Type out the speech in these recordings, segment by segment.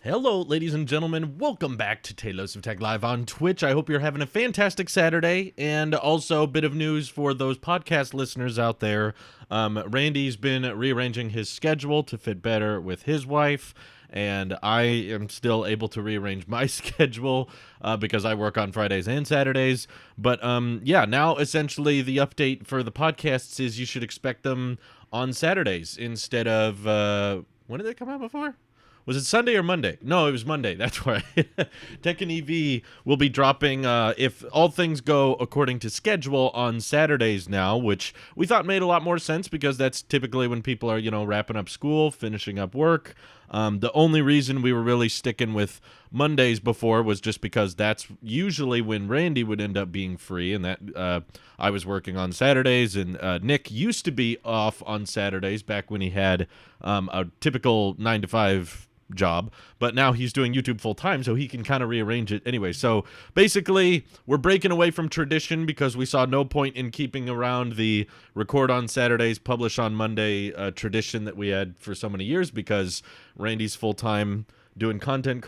Hello, ladies and gentlemen. Welcome back to Talos of Tech Live on Twitch. I hope you're having a fantastic Saturday. And also, a bit of news for those podcast listeners out there. Randy's been rearranging his schedule to fit better with his wife. And I am still able to rearrange my schedule because I work on Fridays and Saturdays. But yeah, now essentially the update for the podcasts is you should expect them on Saturdays instead of, when did they come out before? Was it Sunday or Monday? No, it was Monday. That's right. Tekken EV will be dropping, if all things go according to schedule, on Saturdays now, which we thought made a lot more sense because that's typically when people are, wrapping up school, finishing up work. The only reason we were really sticking with Mondays before was just because that's usually when Randy would end up being free, and that I was working on Saturdays, and Nick used to be off on Saturdays back when he had a typical 9-to-5 job, but now he's doing YouTube full time, so he can kind of rearrange it anyway. So basically, we're breaking away from tradition because we saw no point in keeping around the record on Saturdays, publish on Monday tradition that we had for so many years, because Randy's full time doing content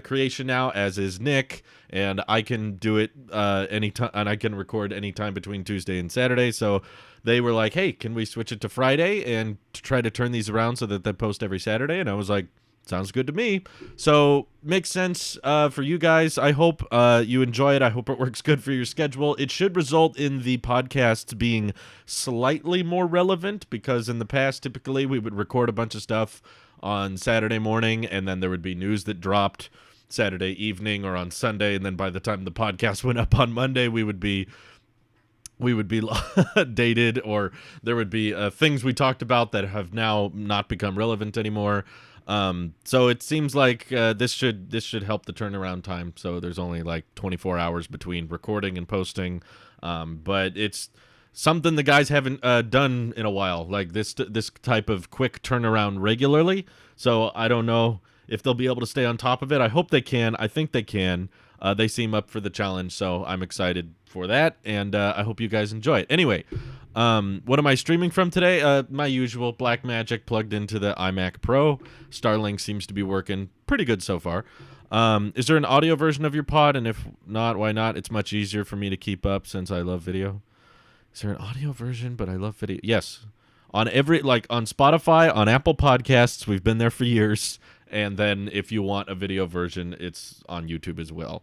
creation now, as is Nick, and I can do it anytime, and I can record anytime between Tuesday and Saturday. So they were like, hey, can we switch it to Friday and try to turn these around so that they post every Saturday? And I was like, sounds good to me. So makes sense for you guys. I hope you enjoy it. I hope it works good for your schedule. It should result in the podcasts being slightly more relevant, because in the past, typically we would record a bunch of stuff on Saturday morning, and then there would be news that dropped Saturday evening or on Sunday, and then by the time the podcast went up on Monday, we would be dated, or there would be things we talked about that have now not become relevant anymore. So it seems like this should help the turnaround time. So there's only like 24 hours between recording and posting, but it's something the guys haven't done in a while, like this type of quick turnaround regularly. So I don't know if they'll be able to stay on top of it. I hope they can. I think they can. They seem up for the challenge, so I'm excited for that, and I hope you guys enjoy it. Anyway, what am I streaming from today? My usual Blackmagic plugged into the iMac Pro. Starlink seems to be working pretty good so far. Is there an audio version of your pod? And if not, why not? It's much easier for me to keep up since I love video. Is there an audio version, but I love video? Yes. On on Spotify, on Apple Podcasts, we've been there for years. And then if you want a video version, it's on YouTube as well.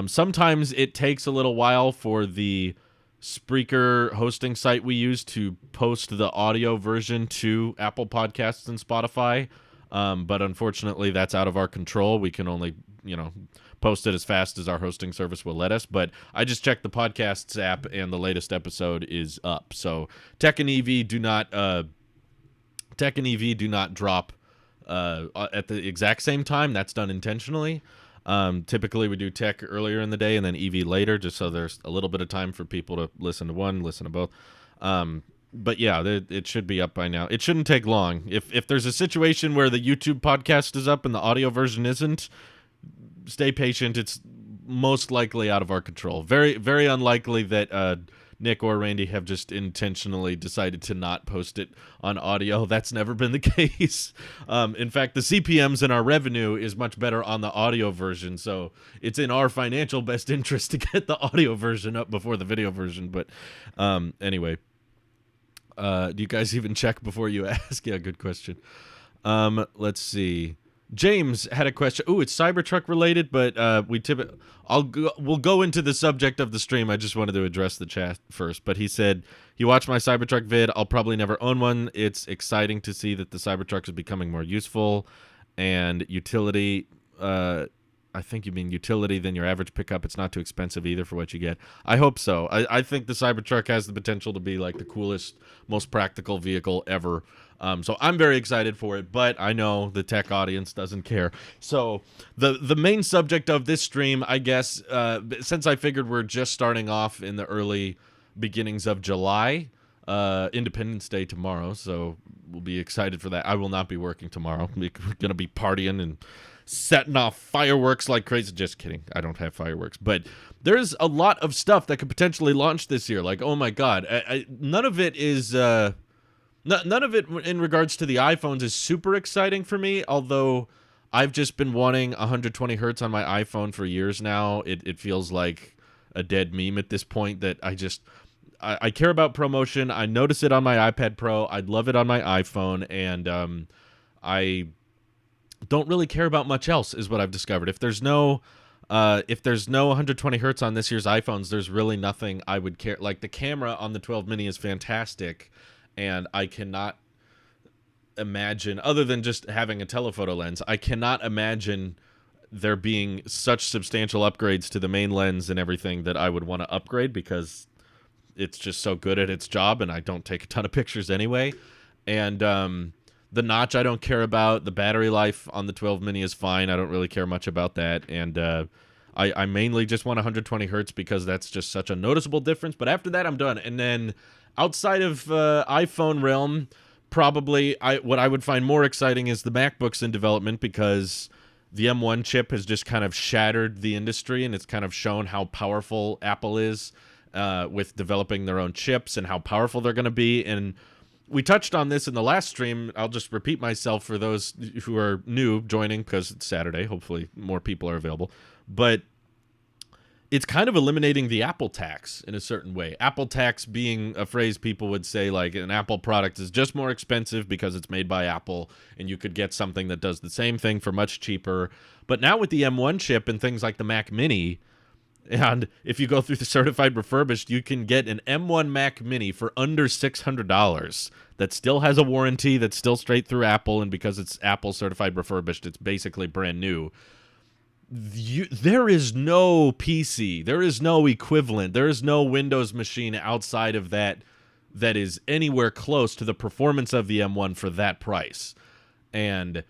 Sometimes it takes a little while for the Spreaker hosting site we use to post the audio version to Apple Podcasts and Spotify. But unfortunately, that's out of our control. We can only, post it as fast as our hosting service will let us. But I just checked the podcasts app, and the latest episode is up. So Tekken EV do not drop at the exact same time. That's done intentionally. Typically we do tech earlier in the day and then EV later, just so there's a little bit of time for people to listen to one, listen to both. But yeah, it should be up by now. It shouldn't take long. If there's a situation where the YouTube podcast is up and the audio version isn't, stay patient. It's most likely out of our control. Very, very unlikely that Nick or Randy have just intentionally decided to not post it on audio. That's never been the case. In fact, the CPMs in our revenue is much better on the audio version, so it's in our financial best interest to get the audio version up before the video version. But anyway, do you guys even check before you ask? Yeah, good question. Let's see. James had a question. Ooh, it's Cybertruck related, but we'll go into the subject of the stream. I just wanted to address the chat first. But he said he watched my Cybertruck vid. I'll probably never own one. It's exciting to see that the Cybertruck is becoming more useful and utility. I think you mean utility than your average pickup. It's not too expensive either for what you get. I hope so. I think the Cybertruck has the potential to be like the coolest, most practical vehicle ever. So I'm very excited for it, but I know the tech audience doesn't care. So the main subject of this stream, I guess, since I figured we're just starting off in the early beginnings of July, Independence Day tomorrow, so we'll be excited for that. I will not be working tomorrow. We're going to be partying and setting off fireworks like crazy. Just kidding. I don't have fireworks. But there's a lot of stuff that could potentially launch this year. Like, oh my God. None of it is... None of it in regards to the iPhones is super exciting for me, although I've just been wanting 120 hertz on my iPhone for years now. It feels like a dead meme at this point that I care about ProMotion. I notice it on my iPad Pro. I'd love it on my iPhone, and I don't really care about much else, is what I've discovered. If there's no 120 hertz on this year's iPhones, there's really nothing I would care. Like, the camera on the 12 mini is fantastic, and I cannot imagine, other than just having a telephoto lens, I cannot imagine there being such substantial upgrades to the main lens and everything that I would want to upgrade, because it's just so good at its job, and I don't take a ton of pictures anyway. And the notch I don't care about. The battery life on the 12 mini is fine. I don't really care much about that. And I mainly just want 120 hertz because that's just such a noticeable difference. But after that, I'm done. And then outside of iPhone realm, probably what I would find more exciting is the MacBooks in development, because the M1 chip has just kind of shattered the industry, and it's kind of shown how powerful Apple is with developing their own chips and how powerful they're going to be. And we touched on this in the last stream. I'll just repeat myself for those who are new joining, because it's Saturday. Hopefully more people are available. But it's kind of eliminating the Apple tax in a certain way. Apple tax being a phrase people would say, like, an Apple product is just more expensive because it's made by Apple, and you could get something that does the same thing for much cheaper. But now with the M1 chip and things like the Mac Mini, and if you go through the certified refurbished, you can get an M1 Mac Mini for under $600 that still has a warranty, that's still straight through Apple, and because it's Apple certified refurbished, it's basically brand new. There is no PC, there is no equivalent, there is no Windows machine outside of that is anywhere close to the performance of the M1 for that price. And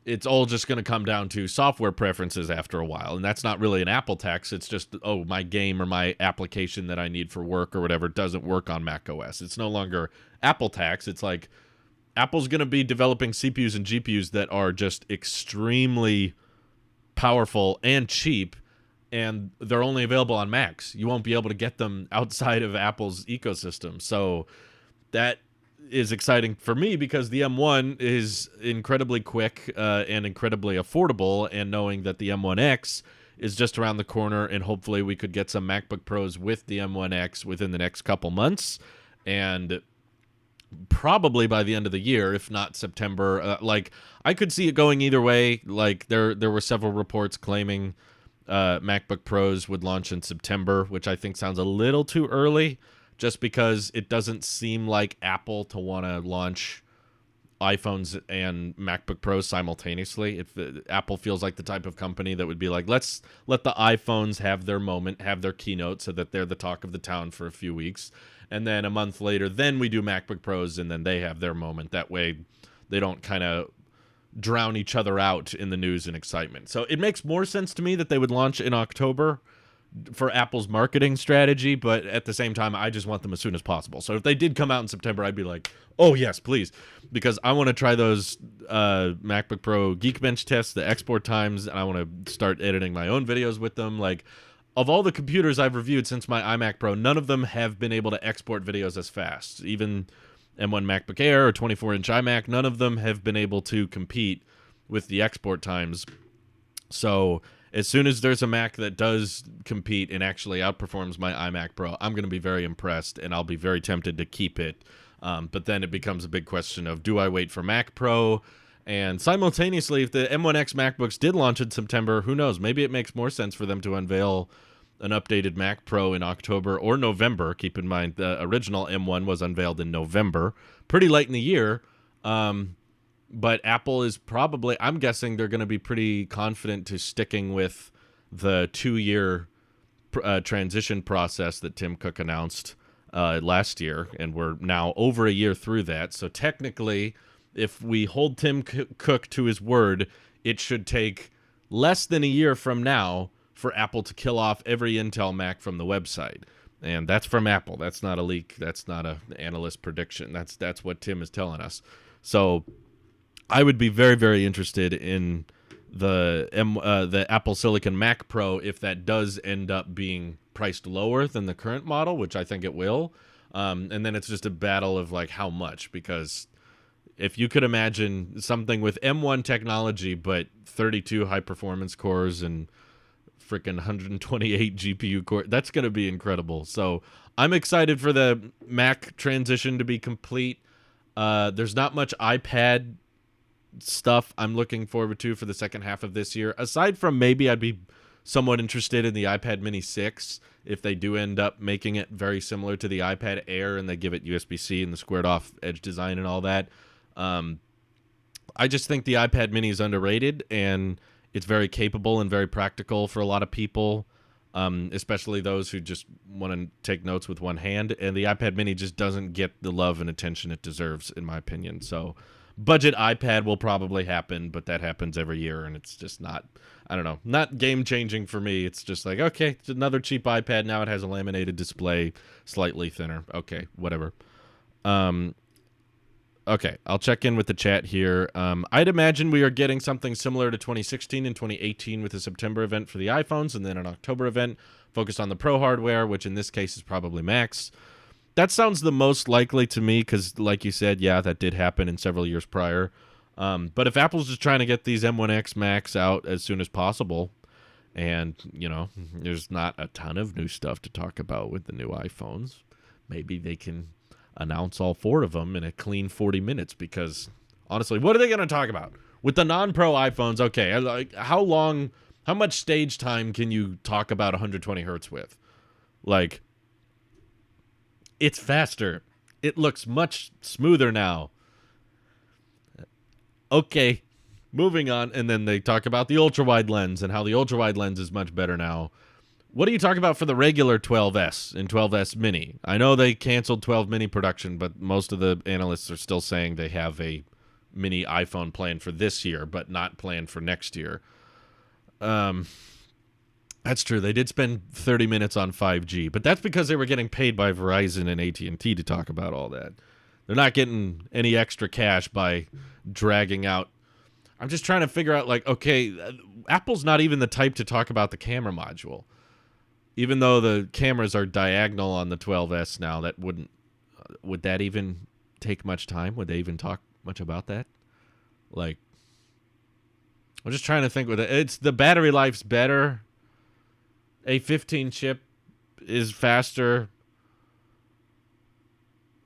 it's all just going to come down to software preferences after a while. And that's not really an Apple tax. It's just, oh, my game or my application that I need for work or whatever doesn't work on Mac OS. It's no longer Apple tax. It's like Apple's going to be developing CPUs and GPUs that are just extremely powerful and cheap, and they're only available on Macs. You won't be able to get them outside of Apple's ecosystem. So that is exciting for me, because the M1 is incredibly quick and incredibly affordable, and knowing that the M1X is just around the corner, and hopefully we could get some MacBook Pros with the M1X within the next couple months, and probably by the end of the year, if not September. Like, I could see it going either way. Like, there were several reports claiming MacBook Pros would launch in September, which I think sounds a little too early, just because it doesn't seem like Apple to want to launch iPhones and MacBook Pros simultaneously. Apple feels like the type of company that would be like, let's let the iPhones have their moment, have their keynote, so that they're the talk of the town for a few weeks. And then a month later, then we do MacBook Pros, and then they have their moment. That way they don't kind of drown each other out in the news and excitement. So it makes more sense to me that they would launch in October for Apple's marketing strategy, but at the same time, I just want them as soon as possible. So if they did come out in September, I'd be like, oh yes, please, because I want to try those MacBook Pro Geekbench tests, the export times, and I want to start editing my own videos with them. Like, of all the computers I've reviewed since my iMac Pro, none of them have been able to export videos as fast. Even M1 MacBook Air or 24-inch iMac, none of them have been able to compete with the export times. So as soon as there's a Mac that does compete and actually outperforms my iMac Pro, I'm going to be very impressed, and I'll be very tempted to keep it. But then it becomes a big question of, do I wait for Mac Pro? And simultaneously, if the M1X MacBooks did launch in September, who knows? Maybe it makes more sense for them to unveil an updated Mac Pro in October or November. Keep in mind, the original M1 was unveiled in November, pretty late in the year. But Apple is probably, I'm guessing they're going to be pretty confident to sticking with the 2-year transition process that Tim Cook announced last year, and we're now over a year through that. So technically, if we hold Tim Cook to his word, it should take less than a year from now for Apple to kill off every Intel Mac from the website. And that's from Apple. That's not a leak. That's not an analyst prediction. That's what Tim is telling us. So I would be very, very interested in the Apple Silicon Mac Pro if that does end up being priced lower than the current model, which I think it will. And then it's just a battle of, like, how much, because if you could imagine something with M1 technology, but 32 high performance cores and freaking 128 GPU core, that's going to be incredible. So I'm excited for the Mac transition to be complete. There's not much iPad stuff I'm looking forward to for the second half of this year. Aside from maybe I'd be somewhat interested in the iPad Mini 6 if they do end up making it very similar to the iPad Air and they give it USB-C and the squared off edge design and all that. I just think the iPad Mini is underrated, and it's very capable and very practical for a lot of people, especially those who just want to take notes with one hand. And the iPad Mini just doesn't get the love and attention it deserves, in my opinion. So budget iPad will probably happen, but that happens every year, and it's just not, I don't know, not game-changing for me. It's just like, okay, it's another cheap iPad. Now it has a laminated display, slightly thinner. Okay, whatever. Okay, I'll check in with the chat here. I'd imagine we are getting something similar to 2016 and 2018 with a September event for the iPhones and then an October event focused on the Pro hardware, which in this case is probably Macs. That sounds the most likely to me because, like you said, yeah, that did happen in several years prior. But if Apple's just trying to get these M1X Macs out as soon as possible, and, you know, there's not a ton of new stuff to talk about with the new iPhones, maybe they can announce all 4 of them in a clean 40 minutes, because honestly, what are they going to talk about with the non-Pro iPhones? Okay, like how much stage time can you talk about 120 hertz with? Like, it's faster. It looks much smoother now. Okay, moving on. And then they talk about the ultra-wide lens and how the ultra-wide lens is much better now. What do you talk about for the regular 12S and 12S Mini? I know they canceled 12 Mini production, but most of the analysts are still saying they have a mini iPhone planned for this year, but not planned for next year. That's true. They did spend 30 minutes on 5G, but that's because they were getting paid by Verizon and AT&T to talk about all that. They're not getting any extra cash by dragging out. I'm just trying to figure out, like, okay, Apple's not even the type to talk about the camera module. Even though the cameras are diagonal on the 12S now, that would that even take much time? Would they even talk much about that? Like, I'm just trying to think with it. It's the battery life's better. A15 chip is faster.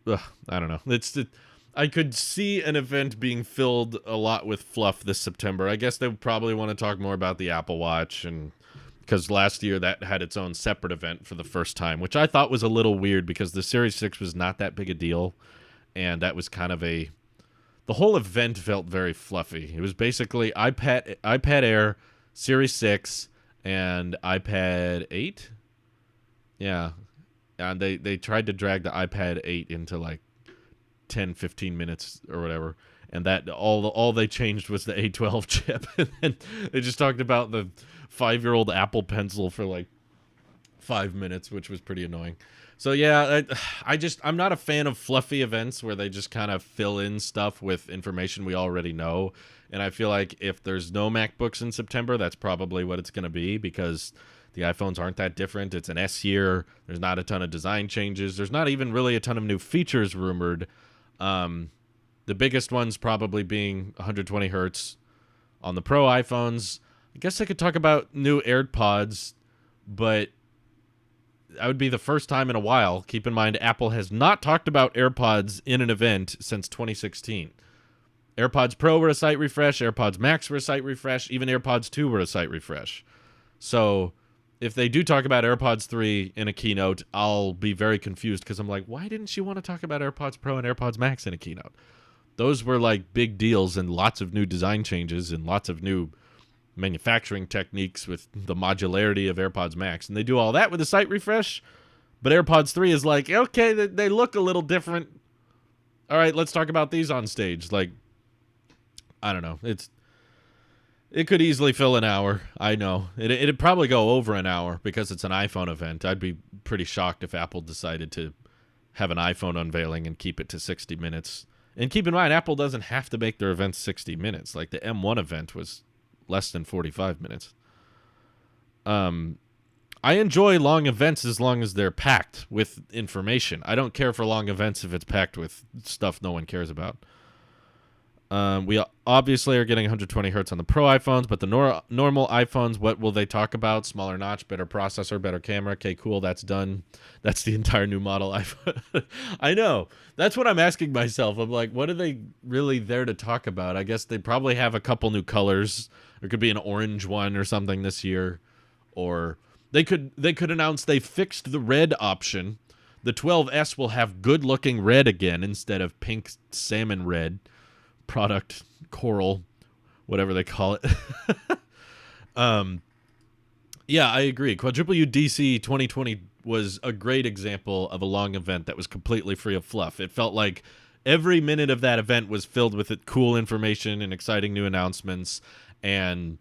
Ugh, I don't know. I could see an event being filled a lot with fluff this September. I guess they would probably want to talk more about the Apple Watch, and because last year that had its own separate event for the first time, which I thought was a little weird because the Series 6 was not that big a deal, and that was kind of the whole event felt very fluffy. It was basically iPad Air, Series 6, and iPad 8. Yeah. And they tried to drag the iPad 8 into like 10, 15 minutes or whatever. And that all they changed was the A12 chip. And then they just talked about the 5-year-old Apple Pencil for like 5 minutes, which was pretty annoying. So yeah, I'm not a fan of fluffy events where they just kind of fill in stuff with information we already know. And I feel like if there's no MacBooks in September, that's probably what it's going to be, because the iPhones aren't that different. It's an S year. There's not a ton of design changes. There's not even really a ton of new features rumored. The biggest ones probably being 120 hertz on the Pro iPhones. I guess I could talk about new AirPods, but that would be the first time in a while. Keep in mind, Apple has not talked about AirPods in an event since 2016. AirPods Pro were a site refresh. AirPods Max were a site refresh. Even AirPods 2 were a site refresh. So if they do talk about AirPods 3 in a keynote, I'll be very confused, because I'm like, why didn't you want to talk about AirPods Pro and AirPods Max in a keynote? Those were like big deals, and lots of new design changes and lots of new manufacturing techniques with the modularity of AirPods Max. And they do all that with a site refresh. But AirPods 3 is like, okay, they look a little different. All right, let's talk about these on stage. Like, I don't know. It could easily fill an hour. I know. It'd probably go over an hour because it's an iPhone event. I'd be pretty shocked if Apple decided to have an iPhone unveiling and keep it to 60 minutes. And keep in mind, Apple doesn't have to make their events 60 minutes. Like the M1 event was less than 45 minutes. I enjoy long events as long as they're packed with information. I don't care for long events if it's packed with stuff no one cares about. We obviously are getting 120 hertz on the Pro iPhones, but the normal iPhones, what will they talk about? Smaller notch, better processor, better camera. Okay, cool, that's done. That's the entire new model iPhone. I know. That's what I'm asking myself. I'm like, what are they really there to talk about? I guess they probably have a couple new colors. There could be an orange one or something this year, or they could announce they fixed the red option. The 12S will have good-looking red again instead of pink salmon red. Product coral, whatever they call it. Yeah, I agree. Quadruple U DC 2020 was a great example of a long event that was completely free of fluff. It felt like every minute of that event was filled with cool information and exciting new announcements, and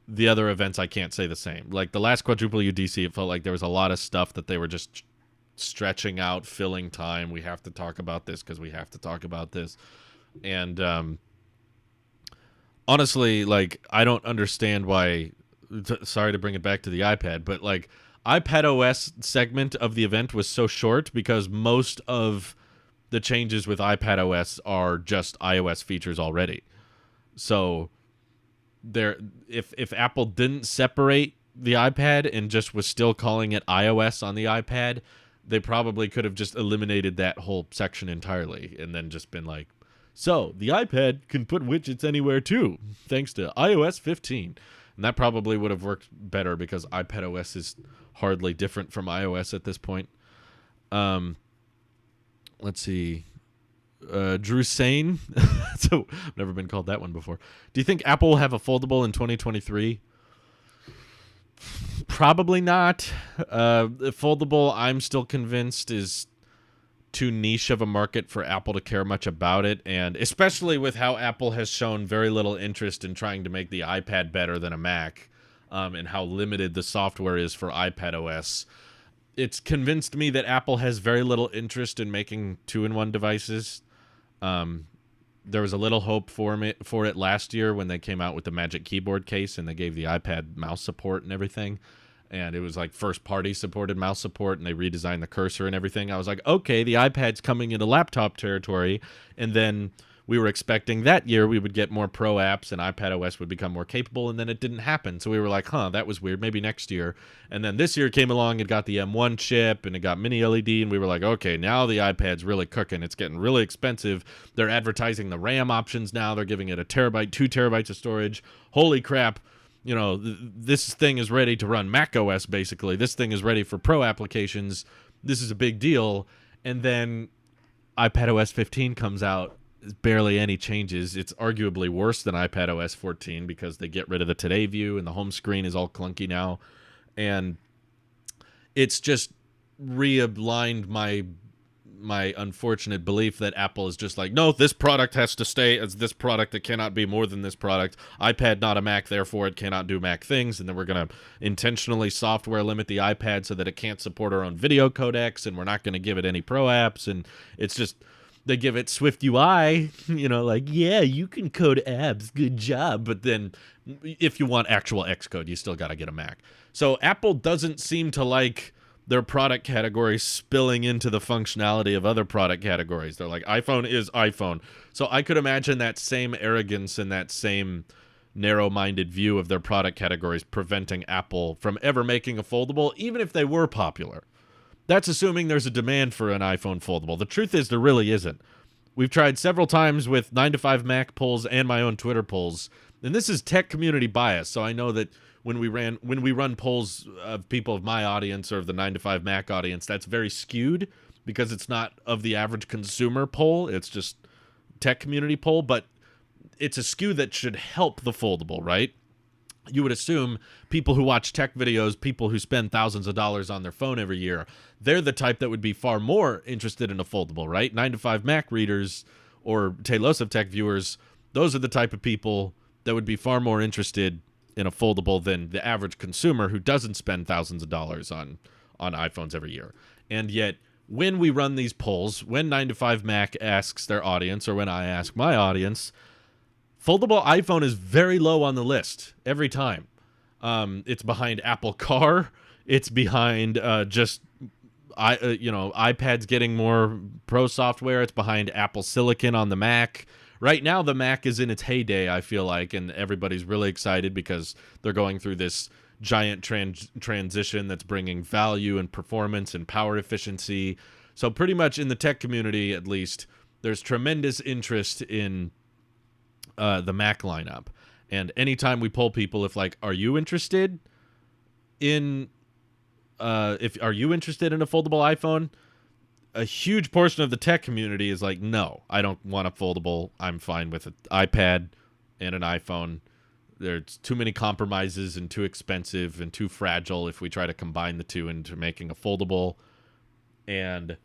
the other events I can't say the same. Like the last Quadruple U DC, it felt like there was a lot of stuff that they were just stretching out, filling time. We have to talk about this because we have to talk about this. And honestly, like, I don't understand why. Sorry to bring it back to the iPad, but like iPad OS segment of the event was so short because most of the changes with iPad OS are just iOS features already. So if Apple didn't separate the iPad and just was still calling it iOS on the iPad, they probably could have just eliminated that whole section entirely and then just been like, so, the iPad can put widgets anywhere too, thanks to iOS 15. And that probably would have worked better because iPad OS is hardly different from iOS at this point. Let's see. Drew Sane. So, I've never been called that one before. Do you think Apple will have a foldable in 2023? Probably not. Foldable, I'm still convinced, is too niche of a market for Apple to care much about it, and especially with how Apple has shown very little interest in trying to make the iPad better than a Mac, and how limited the software is for iPad OS. It's convinced me that Apple has very little interest in making two-in-one devices. There was a little hope for it last year when they came out with the Magic Keyboard case and they gave the iPad mouse support and everything. And it was like first-party supported mouse support, and they redesigned the cursor and everything. I was like, okay, the iPad's coming into laptop territory. And then we were expecting that year we would get more Pro apps and iPad OS would become more capable, and then it didn't happen. So we were like, that was weird. Maybe next year. And then this year came along, it got the M1 chip, and it got mini LED, and we were like, okay, now the iPad's really cooking. It's getting really expensive. They're advertising the RAM options now. They're giving it 1 terabyte, 2 terabytes of storage. Holy crap. You know, this thing is ready to run Mac OS, basically. This thing is ready for Pro applications. This is a big deal. And then iPad OS 15 comes out. Barely any changes. It's arguably worse than iPad OS 14 because they get rid of the Today view and the home screen is all clunky now. And it's just realigned my unfortunate belief that Apple is just like, no, this product has to stay as this product. It cannot be more than this product. iPad, not a Mac, therefore it cannot do Mac things. And then we're going to intentionally software limit the iPad so that it can't support our own video codecs, and we're not going to give it any Pro apps. And it's just, they give it Swift UI, like, yeah, you can code apps, good job. But then if you want actual Xcode, you still got to get a Mac. So Apple doesn't seem to like their product categories spilling into the functionality of other product categories. They're like, iPhone is iPhone. So I could imagine that same arrogance and that same narrow-minded view of their product categories preventing Apple from ever making a foldable, even if they were popular. That's assuming there's a demand for an iPhone foldable. The truth is there really isn't. We've tried several times with 9to5Mac polls and my own Twitter polls, and this is tech community bias, so I know that when we run polls of people of my audience or of the 9to5Mac audience, that's very skewed because it's not of the average consumer poll. It's just tech community poll, but it's a skew that should help the foldable, right? You would assume people who watch tech videos, people who spend thousands of dollars on their phone every year, they're the type that would be far more interested in a foldable, right? 9to5Mac readers or Talos of Tech viewers, those are the type of people that would be far more interested in a foldable than the average consumer who doesn't spend thousands of dollars on iPhones every year. And yet, when we run these polls, when 9to5Mac asks their audience, or when I ask my audience, foldable iPhone is very low on the list every time. It's behind Apple Car. It's behind iPads getting more Pro software. It's behind Apple Silicon on the Mac, Right now, the Mac is in its heyday, I feel like, and everybody's really excited because they're going through this giant transition that's bringing value and performance and power efficiency. So pretty much in the tech community, at least, there's tremendous interest in the Mac lineup. And anytime we poll people, if like, are you interested in are you interested in a foldable iPhone? A huge portion of the tech community is like, no, I don't want a foldable. I'm fine with an iPad and an iPhone. There's too many compromises and too expensive and too fragile if we try to combine the two into making a foldable. And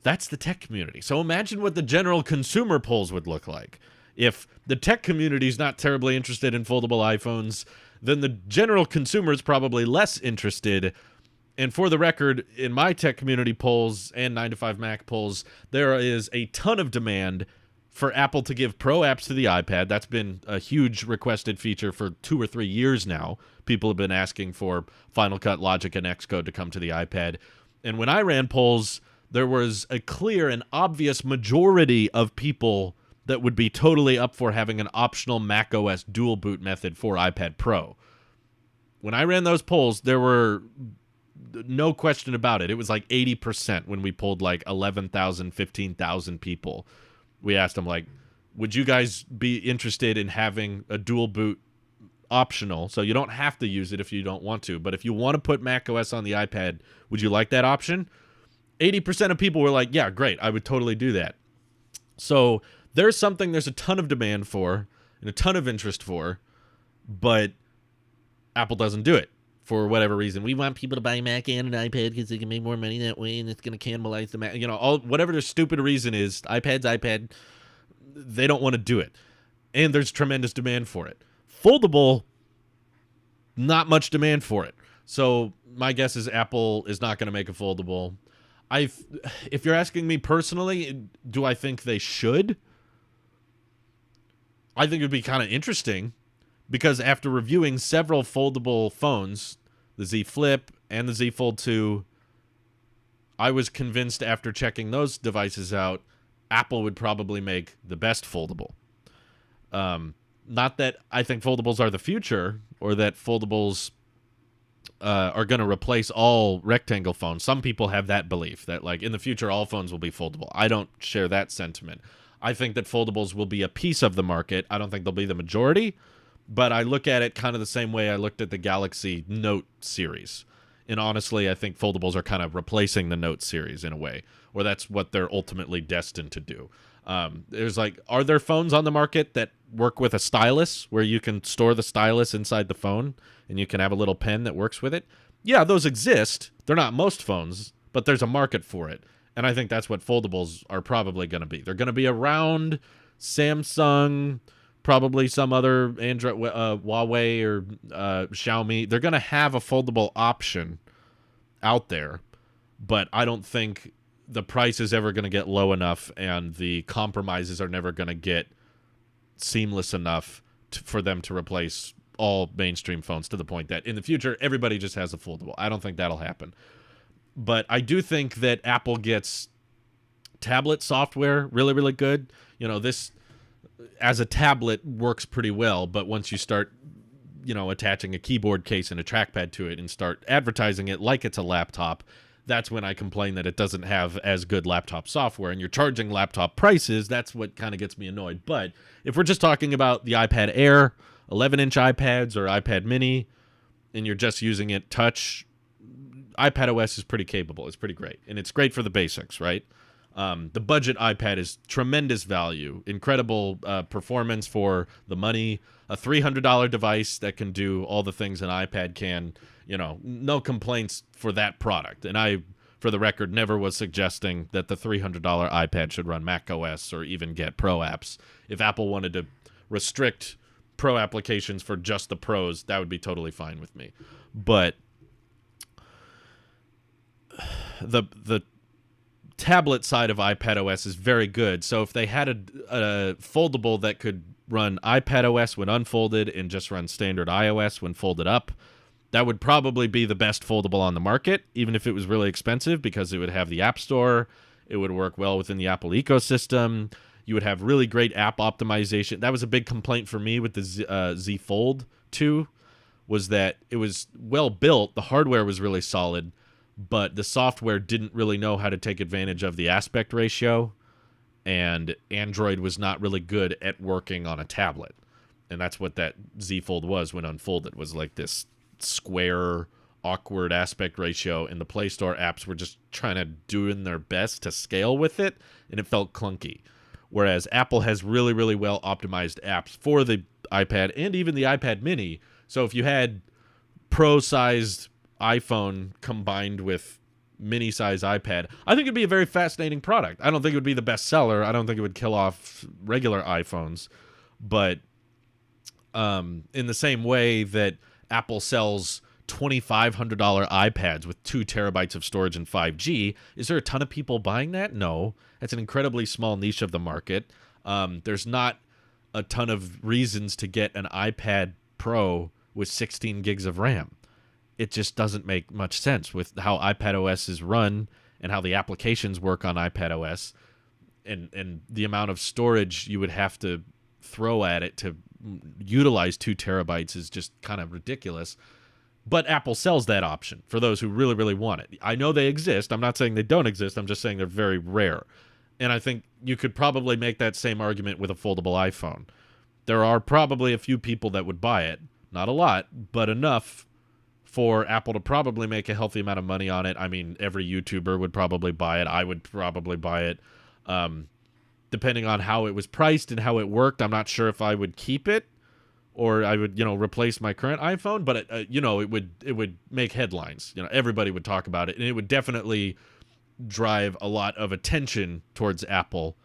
that's the tech community. So imagine what the general consumer polls would look like. If the tech community is not terribly interested in foldable iPhones, then the general consumer is probably less interested. And for the record, in my tech community polls and 9to5Mac polls, there is a ton of demand for Apple to give Pro apps to the iPad. That's been a huge requested feature for 2 or 3 years now. People have been asking for Final Cut, Logic, and Xcode to come to the iPad. And when I ran polls, there was a clear and obvious majority of people that would be totally up for having an optional macOS dual boot method for iPad Pro. When I ran those polls, there were no question about it. It was like 80% when we polled like 11,000, 15,000 people. We asked them, like, would you guys be interested in having a dual boot optional? So you don't have to use it if you don't want to. But if you want to put macOS on the iPad, would you like that option? 80% of people were like, yeah, great. I would totally do that. So there's a ton of demand for and a ton of interest for, but Apple doesn't do it. For whatever reason, we want people to buy a Mac and an iPad because they can make more money that way, and it's going to cannibalize the Mac. Whatever their stupid reason is, iPad, they don't want to do it. And there's tremendous demand for it. Foldable, not much demand for it. So my guess is Apple is not going to make a foldable. If you're asking me personally, do I think they should? I think it would be kind of interesting. Because after reviewing several foldable phones, the Z Flip and the Z Fold 2, I was convinced after checking those devices out, Apple would probably make the best foldable. Not that I think foldables are the future or that foldables are going to replace all rectangle phones. Some people have that belief that like in the future all phones will be foldable. I don't share that sentiment. I think that foldables will be a piece of the market. I don't think they'll be the majority. But I look at it kind of the same way I looked at the Galaxy Note series. And honestly, I think foldables are kind of replacing the Note series in a way, or that's what they're ultimately destined to do. There's like, are there phones on the market that work with a stylus where you can store the stylus inside the phone and you can have a little pen that works with it? Yeah, those exist. They're not most phones, but there's a market for it. And I think that's what foldables are probably going to be. They're going to be around Samsung, probably some other Android, Huawei or Xiaomi. They're going to have a foldable option out there, but I don't think the price is ever going to get low enough and the compromises are never going to get seamless enough for them to replace all mainstream phones to the point that in the future, everybody just has a foldable. I don't think that'll happen. But I do think that Apple gets tablet software really, really good. This as a tablet works pretty well, but once you start, attaching a keyboard case and a trackpad to it and start advertising it like it's a laptop, that's when I complain that it doesn't have as good laptop software and you're charging laptop prices. That's what kind of gets me annoyed. But if we're just talking about the iPad Air, 11-inch iPads or iPad mini, and you're just using it touch, iPadOS is pretty capable. It's pretty great. And it's great for the basics, right? The budget iPad is tremendous value, incredible performance for the money, a $300 device that can do all the things an iPad can, no complaints for that product. And I, for the record, never was suggesting that the $300 iPad should run macOS or even get Pro apps. If Apple wanted to restrict Pro applications for just the pros, that would be totally fine with me. But the tablet side of iPadOS is very good. So if they had a foldable that could run iPadOS when unfolded and just run standard iOS when folded up, that would probably be the best foldable on the market, even if it was really expensive, because it would have the App Store. It would work well within the Apple ecosystem. You would have really great app optimization. That was a big complaint for me with the Z Fold 2, was that it was well built. The hardware was really solid, but the software didn't really know how to take advantage of the aspect ratio, and Android was not really good at working on a tablet. And that's what that Z Fold was when unfolded, was like this square, awkward aspect ratio, and the Play Store apps were just trying to doing their best to scale with it, and it felt clunky. Whereas Apple has really, really well optimized apps for the iPad and even the iPad mini. So if you had pro-sized iPhone combined with mini-sized iPad, I think it'd be a very fascinating product. I don't think it would be the best seller. I don't think it would kill off regular iPhones. But in the same way that Apple sells $2,500 iPads with 2 terabytes of storage and 5G, is there a ton of people buying that? No. That's an incredibly small niche of the market. There's not a ton of reasons to get an iPad Pro with 16 gigs of RAM. It just doesn't make much sense with how iPadOS is run and how the applications work on iPadOS, and the amount of storage you would have to throw at it to utilize 2 terabytes is just kind of ridiculous. But Apple sells that option for those who really, really want it. I know they exist. I'm not saying they don't exist. I'm just saying they're very rare. And I think you could probably make that same argument with a foldable iPhone. There are probably a few people that would buy it. Not a lot, but enough for Apple to probably make a healthy amount of money on it. I mean, every YouTuber would probably buy it. I would probably buy it. Depending on how it was priced and how it worked, I'm not sure if I would keep it or I would, replace my current iPhone. But it would make headlines. Everybody would talk about it, and it would definitely drive a lot of attention towards Apple,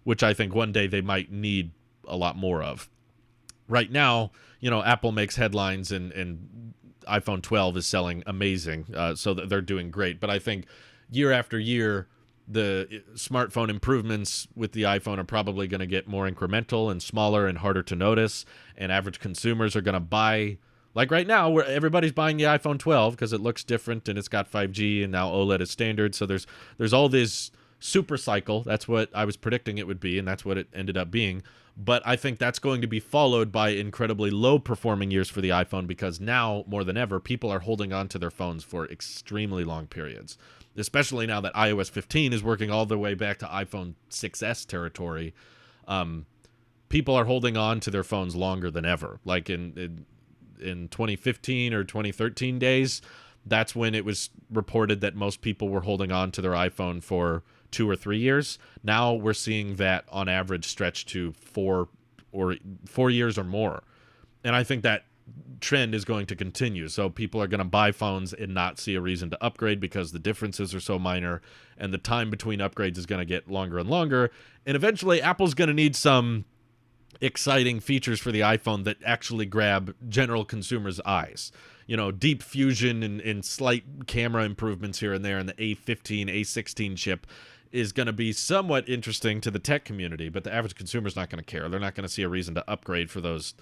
which I think one day they might need a lot more of. Right now, Apple makes headlines, and iPhone 12 is selling amazing, so that they're doing great. But I think year after year, the smartphone improvements with the iPhone are probably going to get more incremental and smaller and harder to notice, and average consumers are going to buy, like right now, where everybody's buying the iPhone 12 because it looks different and it's got 5G and now OLED is standard. So there's all this super cycle. That's what I was predicting it would be, and that's what it ended up being. But I think that's going to be followed by incredibly low performing years for the iPhone, because now more than ever, people are holding on to their phones for extremely long periods, especially now that iOS 15 is working all the way back to iPhone 6S territory. People are holding on to their phones longer than ever. Like in 2015 or 2013 days, that's when it was reported that most people were holding on to their iPhone for 2 or 3 years. Now we're seeing that on average stretch to 4 years or more. And I think that trend is going to continue. So people are going to buy phones and not see a reason to upgrade because the differences are so minor, and the time between upgrades is going to get longer and longer. And eventually Apple's going to need some exciting features for the iPhone that actually grab general consumers' eyes. Deep fusion and slight camera improvements here and there, and the A15, A16 chip is going to be somewhat interesting to the tech community, but the average consumer's not going to care. They're not going to see a reason to upgrade for those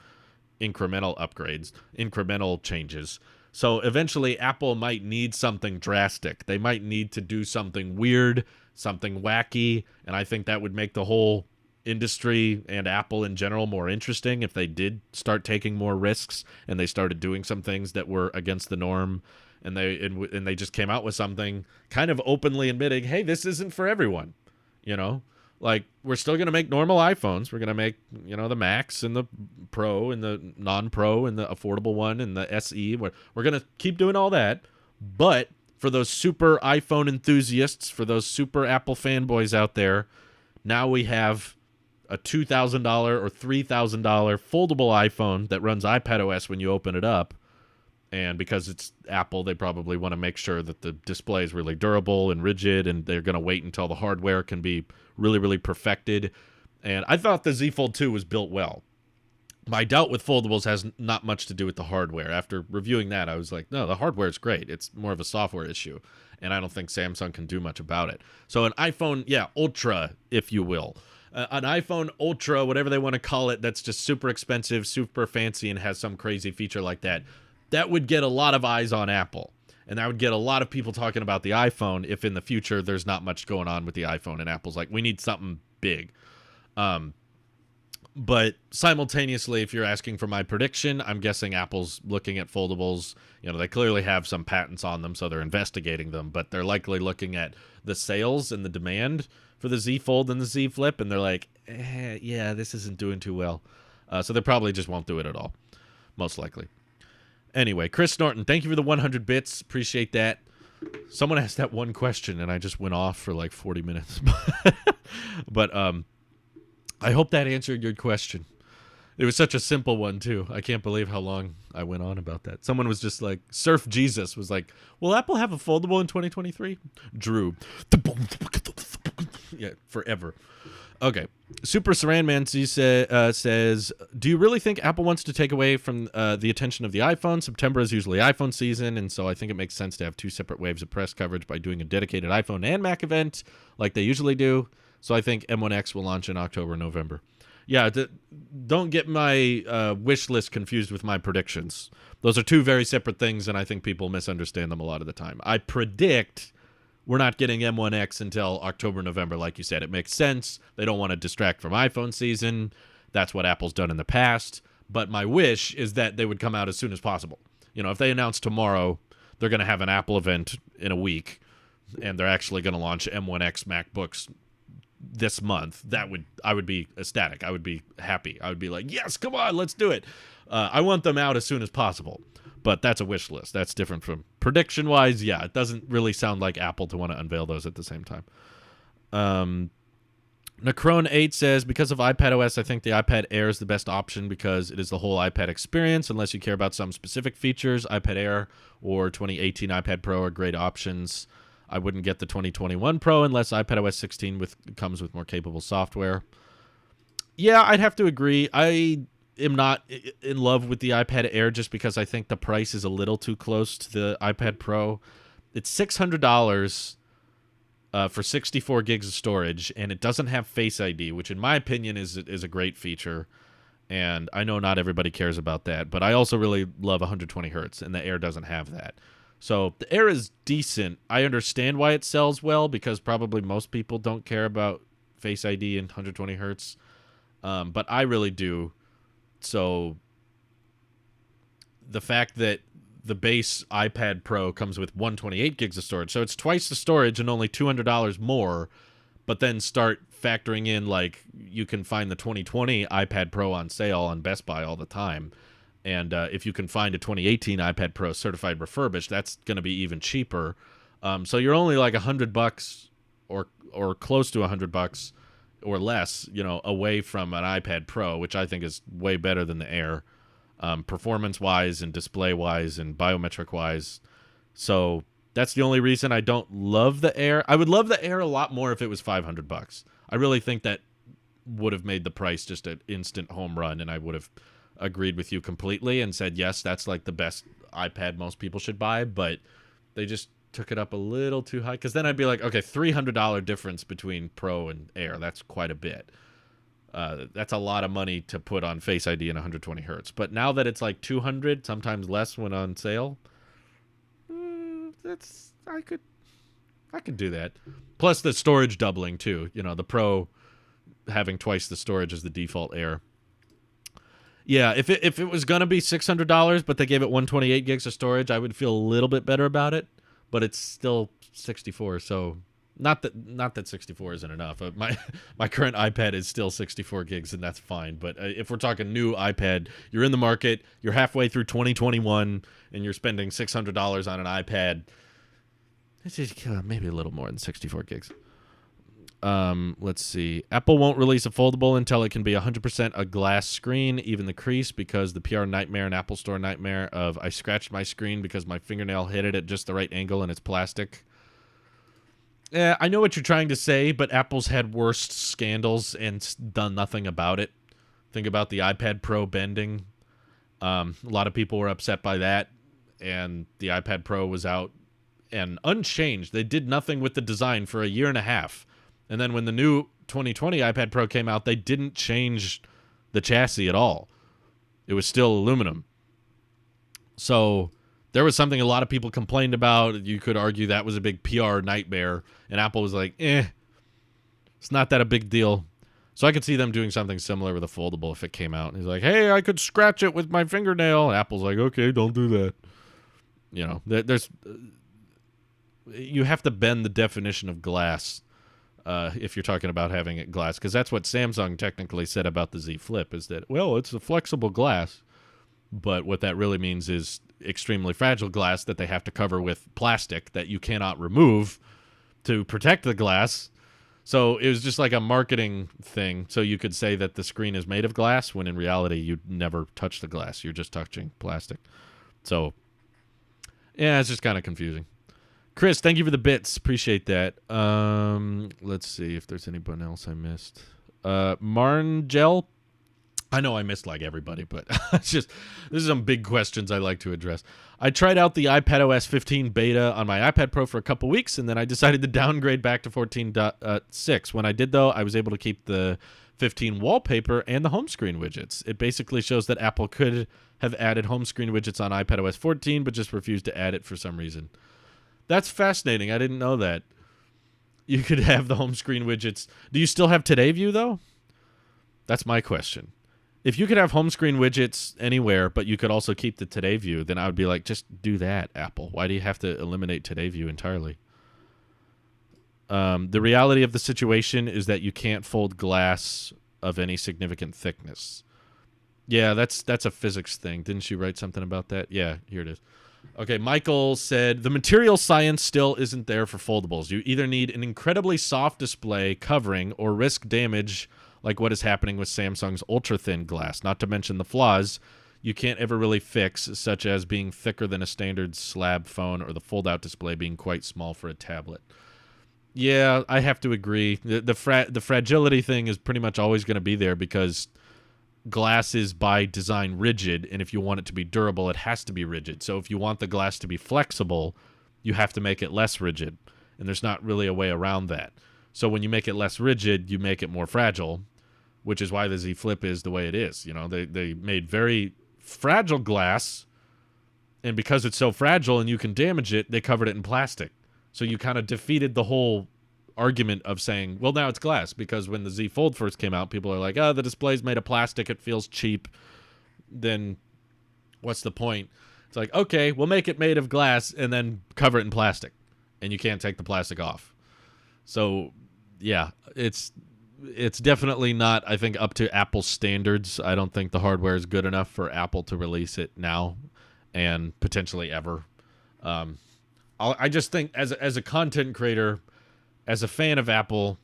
incremental upgrades, incremental changes. So eventually Apple might need something drastic. They might need to do something weird, something wacky, and I think that would make the whole industry and Apple in general more interesting if they did start taking more risks and they started doing some things that were against the norm, and they just came out with something kind of openly admitting, hey, this isn't for everyone. Like, we're still going to make normal iPhones. We're going to make, the Max and the Pro and the non-Pro and the affordable one and the SE. We're going to keep doing all that. But for those super iPhone enthusiasts, for those super Apple fanboys out there, now we have a $2,000 or $3,000 foldable iPhone that runs iPadOS when you open it up. And because it's Apple, they probably want to make sure that the display is really durable and rigid, and they're going to wait until the hardware can be really, really perfected. And I thought the Z Fold 2 was built well. My doubt with foldables has not much to do with the hardware. After reviewing that, I was like, no, the hardware is great. It's more of a software issue, and I don't think Samsung can do much about it. So an iPhone, Ultra, if you will. An iPhone Ultra, whatever they want to call it, that's just super expensive, super fancy, and has some crazy feature like that. That would get a lot of eyes on Apple, and that would get a lot of people talking about the iPhone if in the future there's not much going on with the iPhone, and Apple's like, we need something big. But simultaneously, if you're asking for my prediction, I'm guessing Apple's looking at foldables. They clearly have some patents on them, so they're investigating them, but they're likely looking at the sales and the demand for the Z Fold and the Z Flip, and they're like, yeah, this isn't doing too well. So they probably just won't do it at all, most likely. Anyway, Chris Norton, thank you for the 100 bits. Appreciate that. Someone asked that one question, and I just went off for like 40 minutes. But I hope that answered your question. It was such a simple one, too. I can't believe how long I went on about that. Someone was just like, Surf Jesus was like, will Apple have a foldable in 2023? Drew. Yeah, forever. Okay. Super Saran Man says, do you really think Apple wants to take away from the attention of the iPhone? September is usually iPhone season, and so I think it makes sense to have two separate waves of press coverage by doing a dedicated iPhone and Mac event like they usually do. So I think M1X will launch in October, November. Yeah, don't get my wish list confused with my predictions. Those are two very separate things, and I think people misunderstand them a lot of the time. I predict we're not getting M1X until October, November, like you said. It makes sense. They don't want to distract from iPhone season. That's what Apple's done in the past. But my wish is that they would come out as soon as possible. If they announce tomorrow they're going to have an Apple event in a week, and they're actually going to launch M1X MacBooks this month, I would be ecstatic. I would be happy. I would be like, yes, come on, let's do it. I want them out as soon as possible. But that's a wish list. That's different from prediction-wise. Yeah, it doesn't really sound like Apple to want to unveil those at the same time. Necrone8 says, because of iPad OS, I think the iPad Air is the best option because it is the whole iPad experience. Unless you care about some specific features, iPad Air or 2018 iPad Pro are great options. I wouldn't get the 2021 Pro unless iPadOS 16 comes with more capable software. Yeah, I'd have to agree. I am not in love with the iPad Air just because I think the price is a little too close to the iPad Pro. It's $600 for 64 gigs of storage, and it doesn't have Face ID, which in my opinion is a great feature. And I know not everybody cares about that, but I also really love 120 hertz, and the Air doesn't have that. So the Air is decent. I understand why it sells well because probably most people don't care about Face ID and 120 hertz, but I really do. So the fact that the base iPad Pro comes with 128 gigs of storage, so it's twice the storage and only $200 more, but then start factoring in like you can find the 2020 iPad Pro on sale on Best Buy all the time. And if you can find a 2018 iPad Pro certified refurbished, that's going to be even cheaper. So you're only like $100 or close to $100 or less, away from an iPad Pro, which I think is way better than the Air, performance-wise and display-wise and biometric-wise. So that's the only reason I don't love the Air. I would love the Air a lot more if it was $500. I really think that would have made the price just an instant home run, and I would have agreed with you completely and said, yes, that's like the best iPad most people should buy, but they just took it up a little too high, because then I'd be like, okay, $300 difference between Pro and Air, that's quite a bit. That's a lot of money to put on Face ID and 120 hertz, but now that it's like 200, sometimes less when on sale, I could do that. Plus the storage doubling too, the Pro having twice the storage as the default Air. Yeah, if it was going to be $600, but they gave it 128 gigs of storage, I would feel a little bit better about it, but it's still 64, so not that 64 isn't enough. My current iPad is still 64 gigs, and that's fine, but if we're talking new iPad, you're in the market, you're halfway through 2021, and you're spending $600 on an iPad, it's just maybe a little more than 64 gigs. Let's see. Apple won't release a foldable until it can be 100% a glass screen, even the crease, because the PR nightmare and Apple Store nightmare of I scratched my screen because my fingernail hit it at just the right angle and it's plastic. Yeah, I know what you're trying to say, but Apple's had worse scandals and done nothing about it. Think about the iPad Pro bending. A lot of people were upset by that, and the iPad Pro was out and unchanged. They did nothing with the design for a year and a half. And then when the new 2020 iPad Pro came out, they didn't change the chassis at all. It was still aluminum. So there was something a lot of people complained about. You could argue that was a big PR nightmare. And Apple was like, it's not that a big deal. So I could see them doing something similar with a foldable if it came out. And he's like, hey, I could scratch it with my fingernail. And Apple's like, okay, don't do that. You know, there's you have to bend the definition of glass if you're talking about having it glass, because that's what Samsung technically said about the Z Flip, is that, well, it's a flexible glass, but what that really means is extremely fragile glass that they have to cover with plastic that you cannot remove to protect the glass. So it was just like a marketing thing. So you could say that the screen is made of glass when in reality you'd never touch the glass. You're just touching plastic. So, yeah, it's just kind of confusing. Chris, thank you for the bits. Appreciate that. Let's see if there's anyone else I missed. Marngel. I know I missed like everybody, but it's just, this is some big questions I like to address. I tried out the iPadOS 15 beta on my iPad Pro for a couple weeks, and then I decided to downgrade back to 14.6. When I did, though, I was able to keep the 15 wallpaper and the home screen widgets. It basically shows that Apple could have added home screen widgets on iPadOS 14, but just refused to add it for some reason. That's fascinating. I didn't know that. You could have the home screen widgets. Do you still have Today View, though? That's my question. If you could have home screen widgets anywhere, but you could also keep the Today View, then I would be like, just do that, Apple. Why do you have to eliminate Today View entirely? The reality of the situation is that you can't fold glass of any significant thickness. Yeah, that's a physics thing. Didn't you write something about that? Yeah, here it is. Okay, Michael said, the material science still isn't there for foldables. You either need an incredibly soft display covering or risk damage like what is happening with Samsung's ultra-thin glass, not to mention the flaws you can't ever really fix, such as being thicker than a standard slab phone or the fold-out display being quite small for a tablet. Yeah, I have to agree. The fragility thing is pretty much always going to be there because glass is by design rigid, and if you want it to be durable, it has to be rigid. So if you want the glass to be flexible, you have to make it less rigid, and there's not really a way around that. So when you make it less rigid, you make it more fragile, which is why the Z Flip is the way it is. You know, they made very fragile glass, and because it's so fragile and you can damage it, they covered it in plastic. So you kind of defeated the whole argument of saying, well, now it's glass, because when the Z Fold first came out, people are like, oh, the display's made of plastic, it feels cheap. Then what's the point? It's like, okay, we'll make it made of glass and then cover it in plastic, and you can't take the plastic off. So yeah, it's definitely not, I think, up to Apple's standards. I don't think the hardware is good enough for Apple to release it now and potentially ever. I just think as a content creator, as a fan of Apple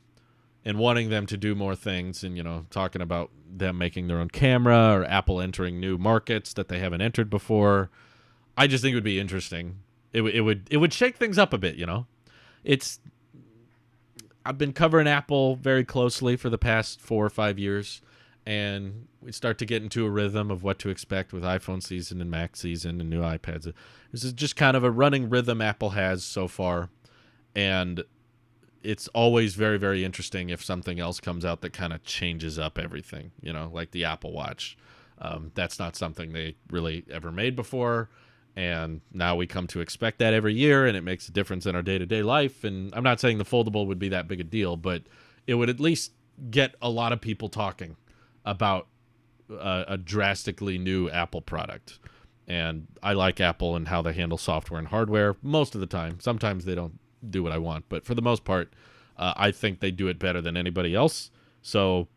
and wanting them to do more things, and, you know, talking about them making their own camera or Apple entering new markets that they haven't entered before, I just think it would be interesting. It would shake things up a bit, you know. I've been covering Apple very closely for the past 4 or 5 years, and we start to get into a rhythm of what to expect with iPhone season and Mac season and new iPads. This is just kind of a running rhythm Apple has so far, and it's always very, very interesting if something else comes out that kind of changes up everything, you know, like the Apple Watch. That's not something they really ever made before, and now we come to expect that every year, and it makes a difference in our day-to-day life. And I'm not saying the foldable would be that big a deal, but it would at least get a lot of people talking about a drastically new Apple product. And I like Apple and how they handle software and hardware most of the time. Sometimes they don't do what I want, but for the most part, I think they do it better than anybody else. So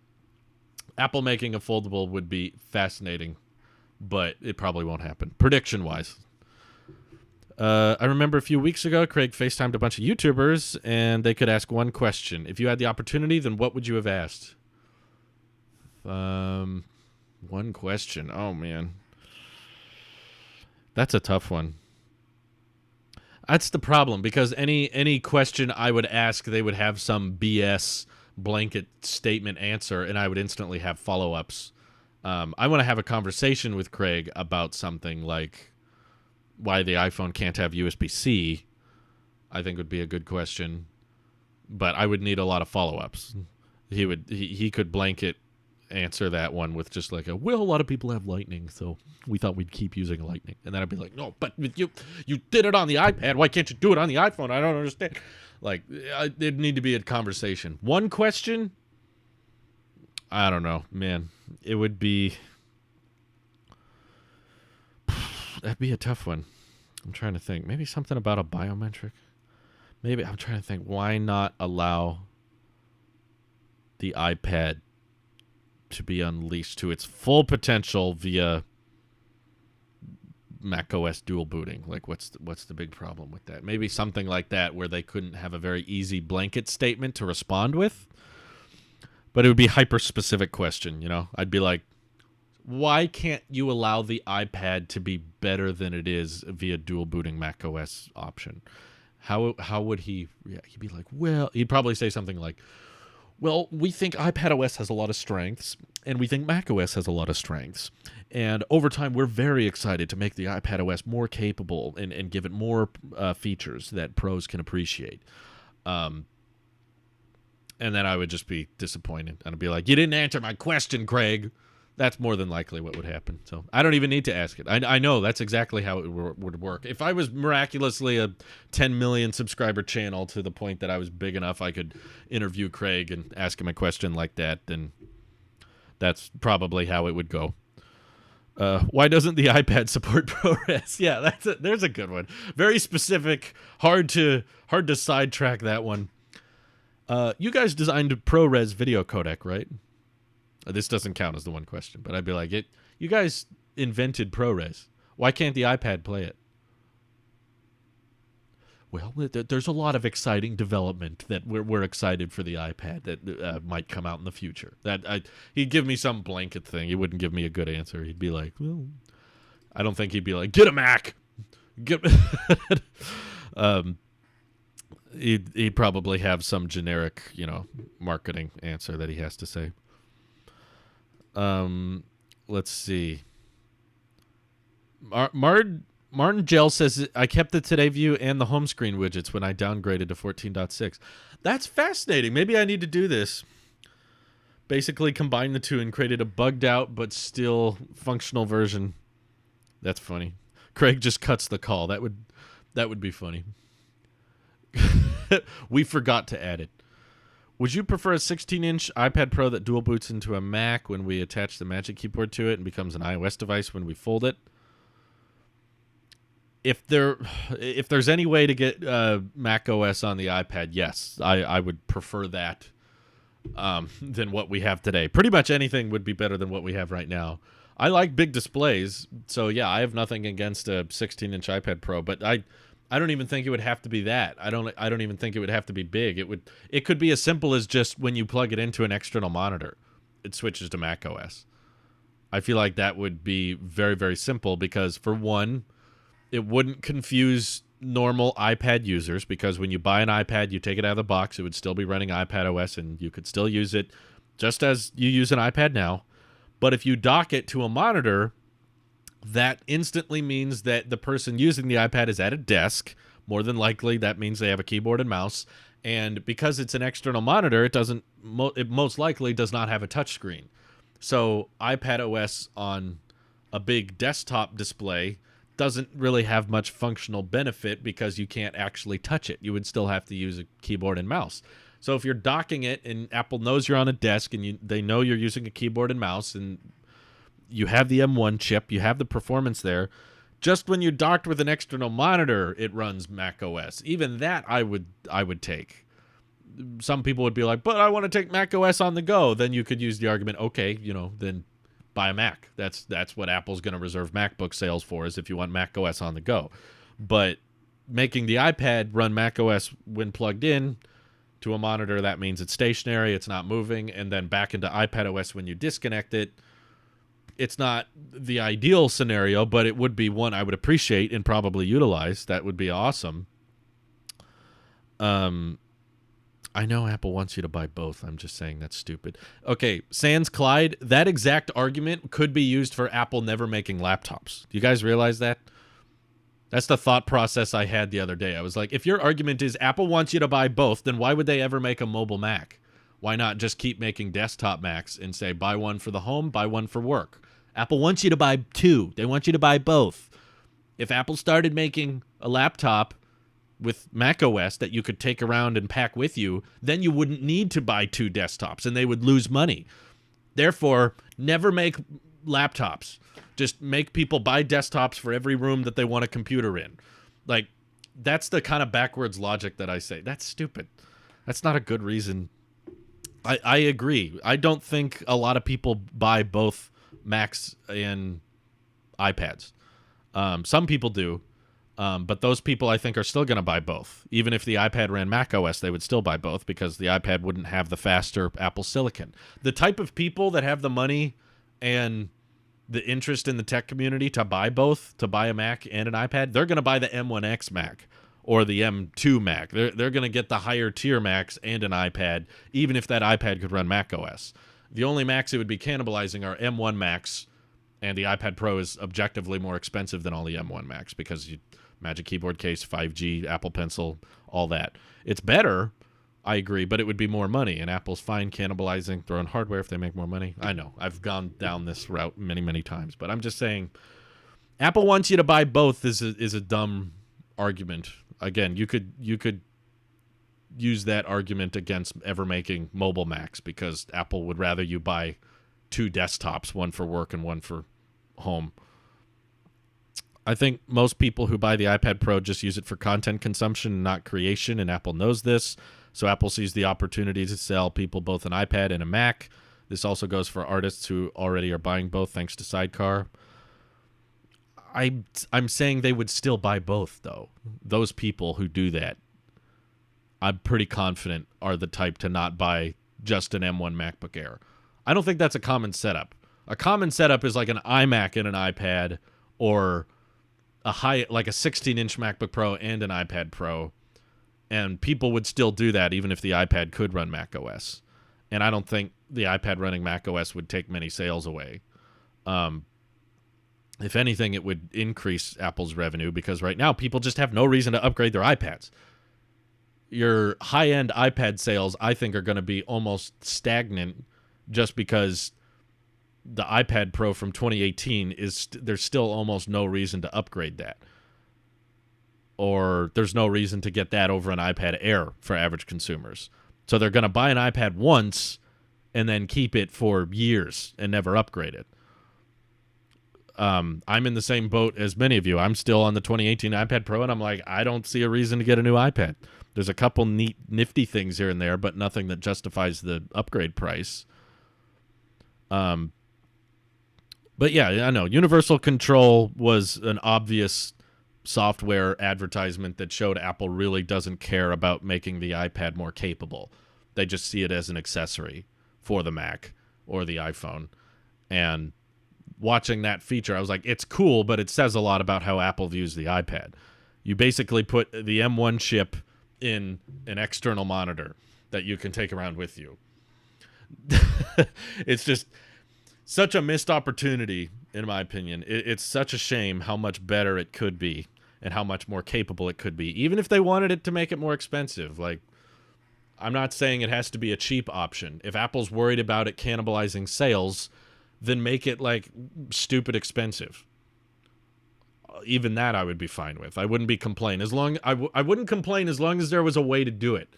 Apple making a foldable would be fascinating, but it probably won't happen, prediction-wise. I remember a few weeks ago, Craig FaceTimed a bunch of YouTubers, and they could ask one question. If you had the opportunity, then what would you have asked? One question. Oh, man. That's a tough one. That's the problem, because any question I would ask, they would have some BS blanket statement answer, and I would instantly have follow-ups. I want to have a conversation with Craig about something like why the iPhone can't have USB-C. I think would be a good question, but I would need a lot of follow-ups. He could blanket answer that one with just like a lot of people have Lightning, so we thought we'd keep using Lightning. And then I'd be like, no, but you did it on the iPad, why can't you do it on the iPhone? I don't understand. Like, there'd need to be a conversation. One question, I don't know, man. It would be... That'd be a tough one. I'm trying to think. Maybe something about a biometric. Maybe I'm trying to think. Why not allow the iPad to be unleashed to its full potential via macOS dual booting? Like, what's the big problem with that? Maybe something like that where they couldn't have a very easy blanket statement to respond with, but it would be a hyper-specific question, you know? I'd be like, why can't you allow the iPad to be better than it is via dual booting macOS option? How would he react? He'd be like, well, he'd probably say something like, well, we think iPadOS has a lot of strengths, and we think macOS has a lot of strengths. And over time, we're very excited to make the iPadOS more capable and give it more features that pros can appreciate. And then I would just be disappointed. And I'd be like, you didn't answer my question, Craig. That's more than likely what would happen. So I don't even need to ask it. I know that's exactly how it would work. If I was miraculously a 10 million subscriber channel to the point that I was big enough I could interview Craig and ask him a question like that, then that's probably how it would go. Why doesn't the iPad support ProRes? Yeah, there's a good one. Very specific. Hard to sidetrack that one. You guys designed ProRes video codec, right? This doesn't count as the one question, but I'd be like, you guys invented ProRes. Why can't the iPad play it? Well, there's a lot of exciting development that we're excited for the iPad that might come out in the future. He'd give me some blanket thing. He wouldn't give me a good answer. He'd be like, well, I don't think he'd be like, get a Mac. He'd probably have some generic, marketing answer that he has to say. Let's see. Martin Gel says, I kept the Today View and the home screen widgets when I downgraded to 14.6. That's fascinating. Maybe I need to do this. Basically combine the two and created a bugged out but still functional version. That's funny. Craig just cuts the call. That would be funny. We forgot to add it. Would you prefer a 16-inch iPad Pro that dual boots into a Mac when we attach the Magic Keyboard to it and becomes an iOS device when we fold it? If there's any way to get Mac OS on the iPad, yes, I would prefer that than what we have today. Pretty much anything would be better than what we have right now. I like big displays, so yeah, I have nothing against a 16-inch iPad Pro, but I don't even think it would have to be that. I don't even think it would have to be big. It could be as simple as just when you plug it into an external monitor, it switches to Mac OS. I feel like that would be very, very simple because, for one, it wouldn't confuse normal iPad users because when you buy an iPad, you take it out of the box, it would still be running iPadOS and you could still use it just as you use an iPad now. But if you dock it to a monitor, that instantly means that the person using the iPad is at a desk. More than likely, that means they have a keyboard and mouse. And because it's an external monitor, it most likely does not have a touchscreen. So iPadOS on a big desktop display doesn't really have much functional benefit because you can't actually touch it. You would still have to use a keyboard and mouse. So if you're docking it and Apple knows you're on a desk and they know you're using a keyboard and mouse and you have the M1 chip, you have the performance there, just when you're docked with an external monitor, it runs Mac OS. Even that I would take. Some people would be like, but I want to take Mac OS on the go. Then you could use the argument, okay, then buy a Mac. That's what Apple's going to reserve MacBook sales for, is if you want Mac OS on the go. But making the iPad run Mac OS when plugged in to a monitor, that means it's stationary, it's not moving, and then back into iPadOS when you disconnect it. It's not the ideal scenario, but it would be one I would appreciate and probably utilize. That would be awesome. I know Apple wants you to buy both. I'm just saying that's stupid. Okay, Sans Clyde, that exact argument could be used for Apple never making laptops. Do you guys realize that? That's the thought process I had the other day. I was like, if your argument is Apple wants you to buy both, then why would they ever make a mobile Mac? Why not just keep making desktop Macs and say, buy one for the home, buy one for work? Apple wants you to buy two. They want you to buy both. If Apple started making a laptop with Mac OS that you could take around and pack with you, then you wouldn't need to buy two desktops and they would lose money. Therefore, never make laptops. Just make people buy desktops for every room that they want a computer in. Like, that's the kind of backwards logic that I say. That's stupid. That's not a good reason. I agree. I don't think a lot of people buy both Macs and iPads. Some people do. But those people, I think, are still going to buy both. Even if the iPad ran Mac OS, they would still buy both because the iPad wouldn't have the faster Apple Silicon. The type of people that have the money and the interest in the tech community to buy both, to buy a Mac and an iPad, they're going to buy the M1X Mac or the M2 Mac. They're going to get the higher tier Macs and an iPad, even if that iPad could run Mac OS. The only Macs it would be cannibalizing are M1 Macs, and the iPad Pro is objectively more expensive than all the M1 Macs because Magic Keyboard case, 5G, Apple Pencil, all that. It's better, I agree, but it would be more money, and Apple's fine cannibalizing their own hardware if they make more money. I know. I've gone down this route many, many times, but I'm just saying Apple wants you to buy both is a dumb argument. Again, you could use that argument against ever making mobile Macs because Apple would rather you buy two desktops, one for work and one for home. I think most people who buy the iPad Pro just use it for content consumption and not creation, and Apple knows this. So Apple sees the opportunity to sell people both an iPad and a Mac. This also goes for artists who already are buying both thanks to Sidecar. I'm saying they would still buy both, though. Those people who do that, I'm pretty confident are the type to not buy just an M1 MacBook Air. I don't think that's a common setup. A common setup is like an iMac and an iPad, or a 16-inch MacBook Pro and an iPad Pro, and people would still do that even if the iPad could run Mac OS. And I don't think the iPad running Mac OS would take many sales away. If anything, it would increase Apple's revenue because right now people just have no reason to upgrade their iPads. Your high-end iPad sales, I think, are going to be almost stagnant just because the iPad Pro from 2018 there's still almost no reason to upgrade that. Or there's no reason to get that over an iPad Air for average consumers. So they're going to buy an iPad once and then keep it for years and never upgrade it. I'm in the same boat as many of you. I'm still on the 2018 iPad Pro, and I'm like, I don't see a reason to get a new iPad. There's a couple neat, nifty things here and there, but nothing that justifies the upgrade price. But yeah, I know. Universal Control was an obvious software advertisement that showed Apple really doesn't care about making the iPad more capable. They just see it as an accessory for the Mac or the iPhone. And watching that feature, I was like, it's cool, but it says a lot about how Apple views the iPad. You basically put the M1 chip in an external monitor that you can take around with you. It's just such a missed opportunity, in my opinion. It's such a shame how much better it could be and how much more capable it could be, even if they wanted it to make it more expensive. Like, I'm not saying it has to be a cheap option. If Apple's worried about it cannibalizing sales, then make it like stupid expensive. Even that I would be fine with. I wouldn't be complain I wouldn't complain as long as there was a way to do it.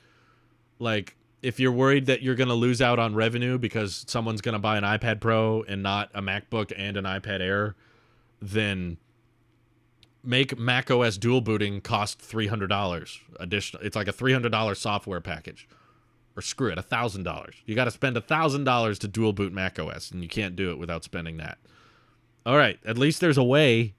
Like, if you're worried that you're going to lose out on revenue because someone's going to buy an iPad Pro and not a MacBook and an iPad Air, then make macOS dual booting cost $300 additional. It's like a $300 software package. Or screw it, $1,000. You got to spend $1,000 to dual boot macOS, and you can't do it without spending that. All right, at least there's a way.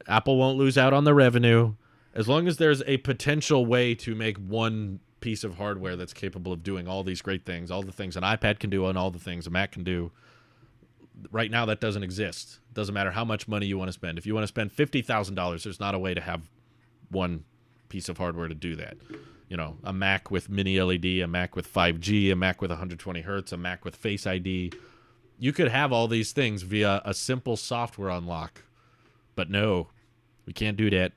Apple won't lose out on the revenue. As long as there's a potential way to make one piece of hardware that's capable of doing all these great things, all the things an iPad can do and all the things a Mac can do. Right now, that doesn't exist. It doesn't matter how much money you want to spend. If you want to spend $50,000, there's not a way to have one piece of hardware to do that. You know, a Mac with mini LED, a Mac with 5G, a Mac with 120 hertz, a Mac with Face ID. You could have all these things via a simple software unlock. But no, we can't do that.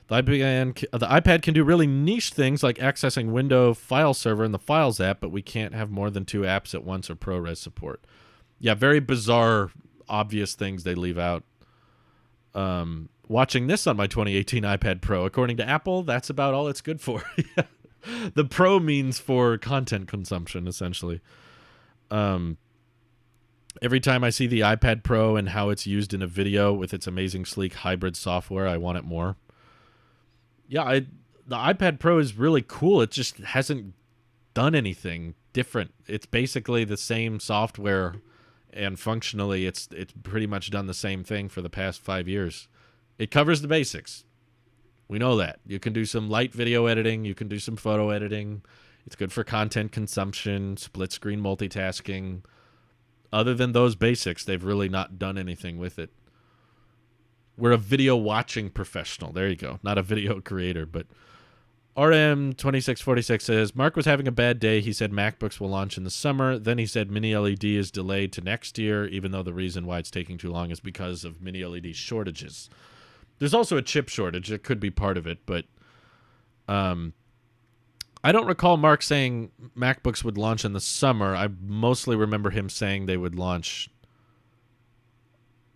The iPad can do really niche things like accessing Windows file server in the Files app, but we can't have more than 2 apps at once or ProRes support. Yeah, very bizarre, obvious things they leave out. Watching this on my 2018 iPad Pro, according to Apple, that's about all it's good for. The Pro means for content consumption, essentially. Every time I see the iPad Pro and how it's used in a video with its amazing sleek hybrid software, I want it more. Yeah, the iPad Pro is really cool. It just hasn't done anything different. It's basically the same software, and functionally it's pretty much done the same thing for the past 5 years. It covers the basics. We know that. You can do some light video editing, you can do some photo editing. It's good for content consumption, split screen multitasking. Other than those basics, they've really not done anything with it. We're a video watching professional. There you go. Not a video creator, but RM2646 says, Mark was having a bad day. He said MacBooks will launch in the summer. Then he said Mini LED is delayed to next year, even though the reason why it's taking too long is because of Mini LED shortages. There's also a chip shortage. It could be part of it, but I don't recall Mark saying MacBooks would launch in the summer. I mostly remember him saying they would launch.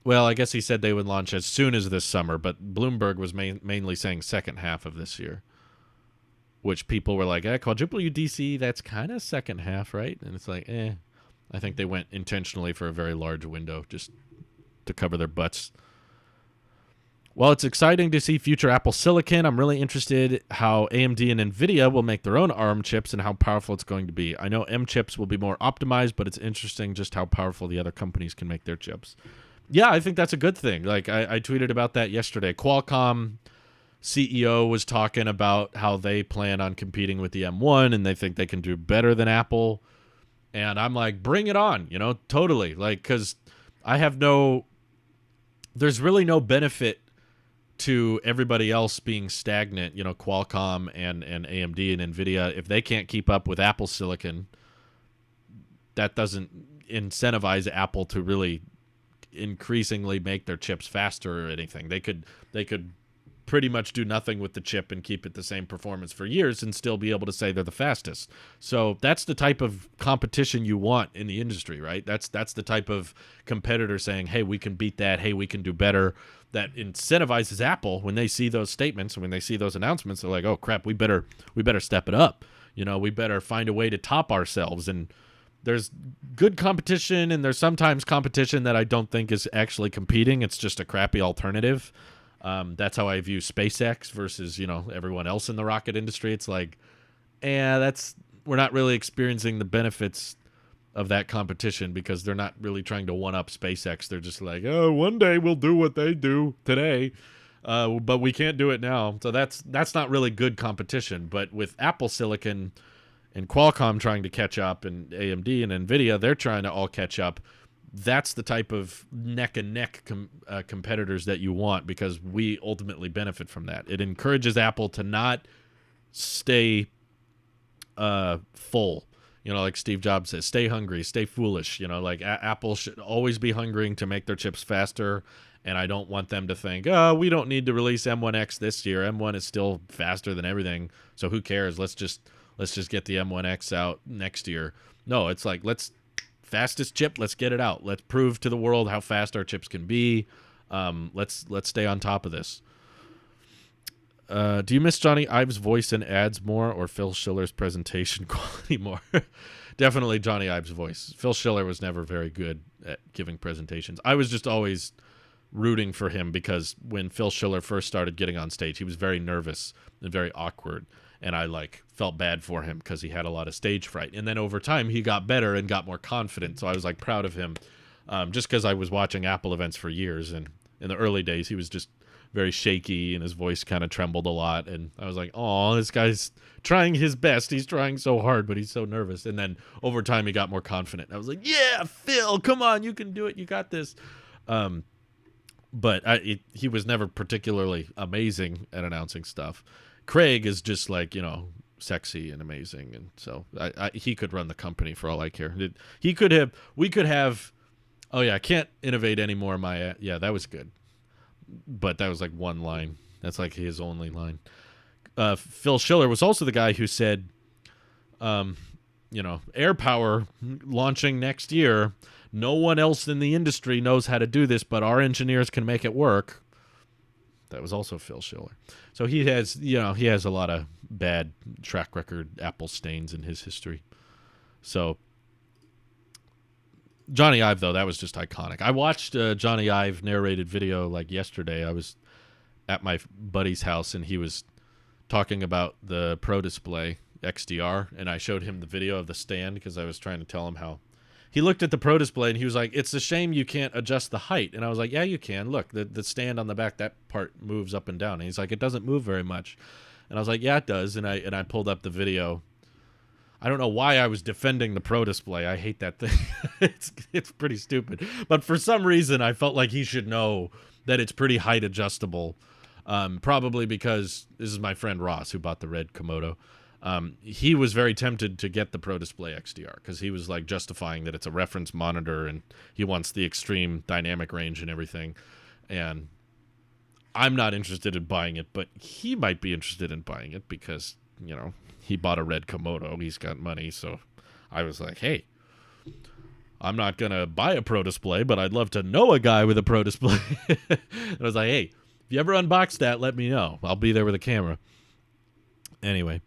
Well, I guess he said they would launch as soon as this summer, but Bloomberg was mainly saying second half of this year, which people were like, quadruple UDC, that's kind of second half, right? And it's like, I think they went intentionally for a very large window just to cover their butts. While it's exciting to see future Apple Silicon, I'm really interested how AMD and NVIDIA will make their own ARM chips and how powerful it's going to be. I know M chips will be more optimized, but it's interesting just how powerful the other companies can make their chips. Yeah, I think that's a good thing. Like I tweeted about that yesterday. Qualcomm CEO was talking about how they plan on competing with the M1 and they think they can do better than Apple. And I'm like, bring it on, totally. Like, because there's really no benefit to everybody else being stagnant, Qualcomm and AMD and NVIDIA. If they can't keep up with Apple Silicon, that doesn't incentivize Apple to really increasingly make their chips faster or anything. They could pretty much do nothing with the chip and keep it the same performance for years and still be able to say they're the fastest. So that's the type of competition you want in the industry, right? That's the type of competitor saying, hey, we can beat that. Hey, we can do better. That incentivizes Apple when they see those statements and when they see those announcements. They're like, oh crap, we better step it up. We better find a way to top ourselves. And there's good competition, and there's sometimes competition that I don't think is actually competing. It's just a crappy alternative. That's how I view SpaceX versus, everyone else in the rocket industry. It's like, we're not really experiencing the benefits of that competition because they're not really trying to one-up SpaceX. They're just like, oh, one day we'll do what they do today, but we can't do it now. So that's not really good competition. But with Apple Silicon and Qualcomm trying to catch up, and AMD and NVIDIA, they're trying to all catch up. That's the type of neck-and-neck competitors that you want, because we ultimately benefit from that. It encourages Apple to not stay full. Like Steve Jobs says, stay hungry, stay foolish. Apple should always be hungering to make their chips faster, and I don't want them to think, oh, we don't need to release M1X this year. M1 is still faster than everything, so who cares? Let's just get the M1X out next year. No, it's like, fastest chip, let's get it out. Let's prove to the world how fast our chips can be. Let's stay on top of this. Do you miss Johnny Ive's voice in ads more, or Phil Schiller's presentation quality more? Definitely Johnny Ive's voice. Phil Schiller was never very good at giving presentations. I was just always rooting for him because when Phil Schiller first started getting on stage, he was very nervous and very awkward. And I felt bad for him because he had a lot of stage fright. And then over time, he got better and got more confident. So I was proud of him, just because I was watching Apple events for years. And in the early days, he was just very shaky and his voice kind of trembled a lot. And I was like, oh, this guy's trying his best. He's trying so hard, but he's so nervous. And then over time, he got more confident. I was like, yeah, Phil, come on, you can do it. You got this. But he was never particularly amazing at announcing stuff. Craig is just sexy and amazing, and so he could run the company for all I care. We could have. Oh yeah, I can't innovate anymore. That was good, but that was one line. That's his only line. Phil Schiller was also the guy who said, AirPower launching next year. No one else in the industry knows how to do this, but our engineers can make it work. That was also Phil Schiller. So he has a lot of bad track record Apple stains in his history. So Johnny Ive, though, that was just iconic. I watched Johnny Ive narrated video like yesterday. I was at my buddy's house, and he was talking about the Pro Display XDR, and I showed him the video of the stand because I was trying to tell him how he looked at the Pro Display, and he was like, it's a shame you can't adjust the height. And I was like, yeah, you can. Look, the stand on the back, that part moves up and down. And he's like, it doesn't move very much. And I was like, yeah, it does. And I pulled up the video. I don't know why I was defending the Pro Display. I hate that thing. It's pretty stupid. But for some reason, I felt like he should know that it's pretty height adjustable. Probably because this is my friend Ross who bought the red Komodo. He was very tempted to get the Pro Display XDR because he was like justifying that it's a reference monitor and he wants the extreme dynamic range and everything. And I'm not interested in buying it, but he might be interested in buying it because, you know, he bought a red Komodo. He's got money. So I was like, hey, I'm not going to buy a Pro Display, but I'd love to know a guy with a Pro Display. And I was like, hey, if you ever unbox that, let me know. I'll be there with a camera. Anyway.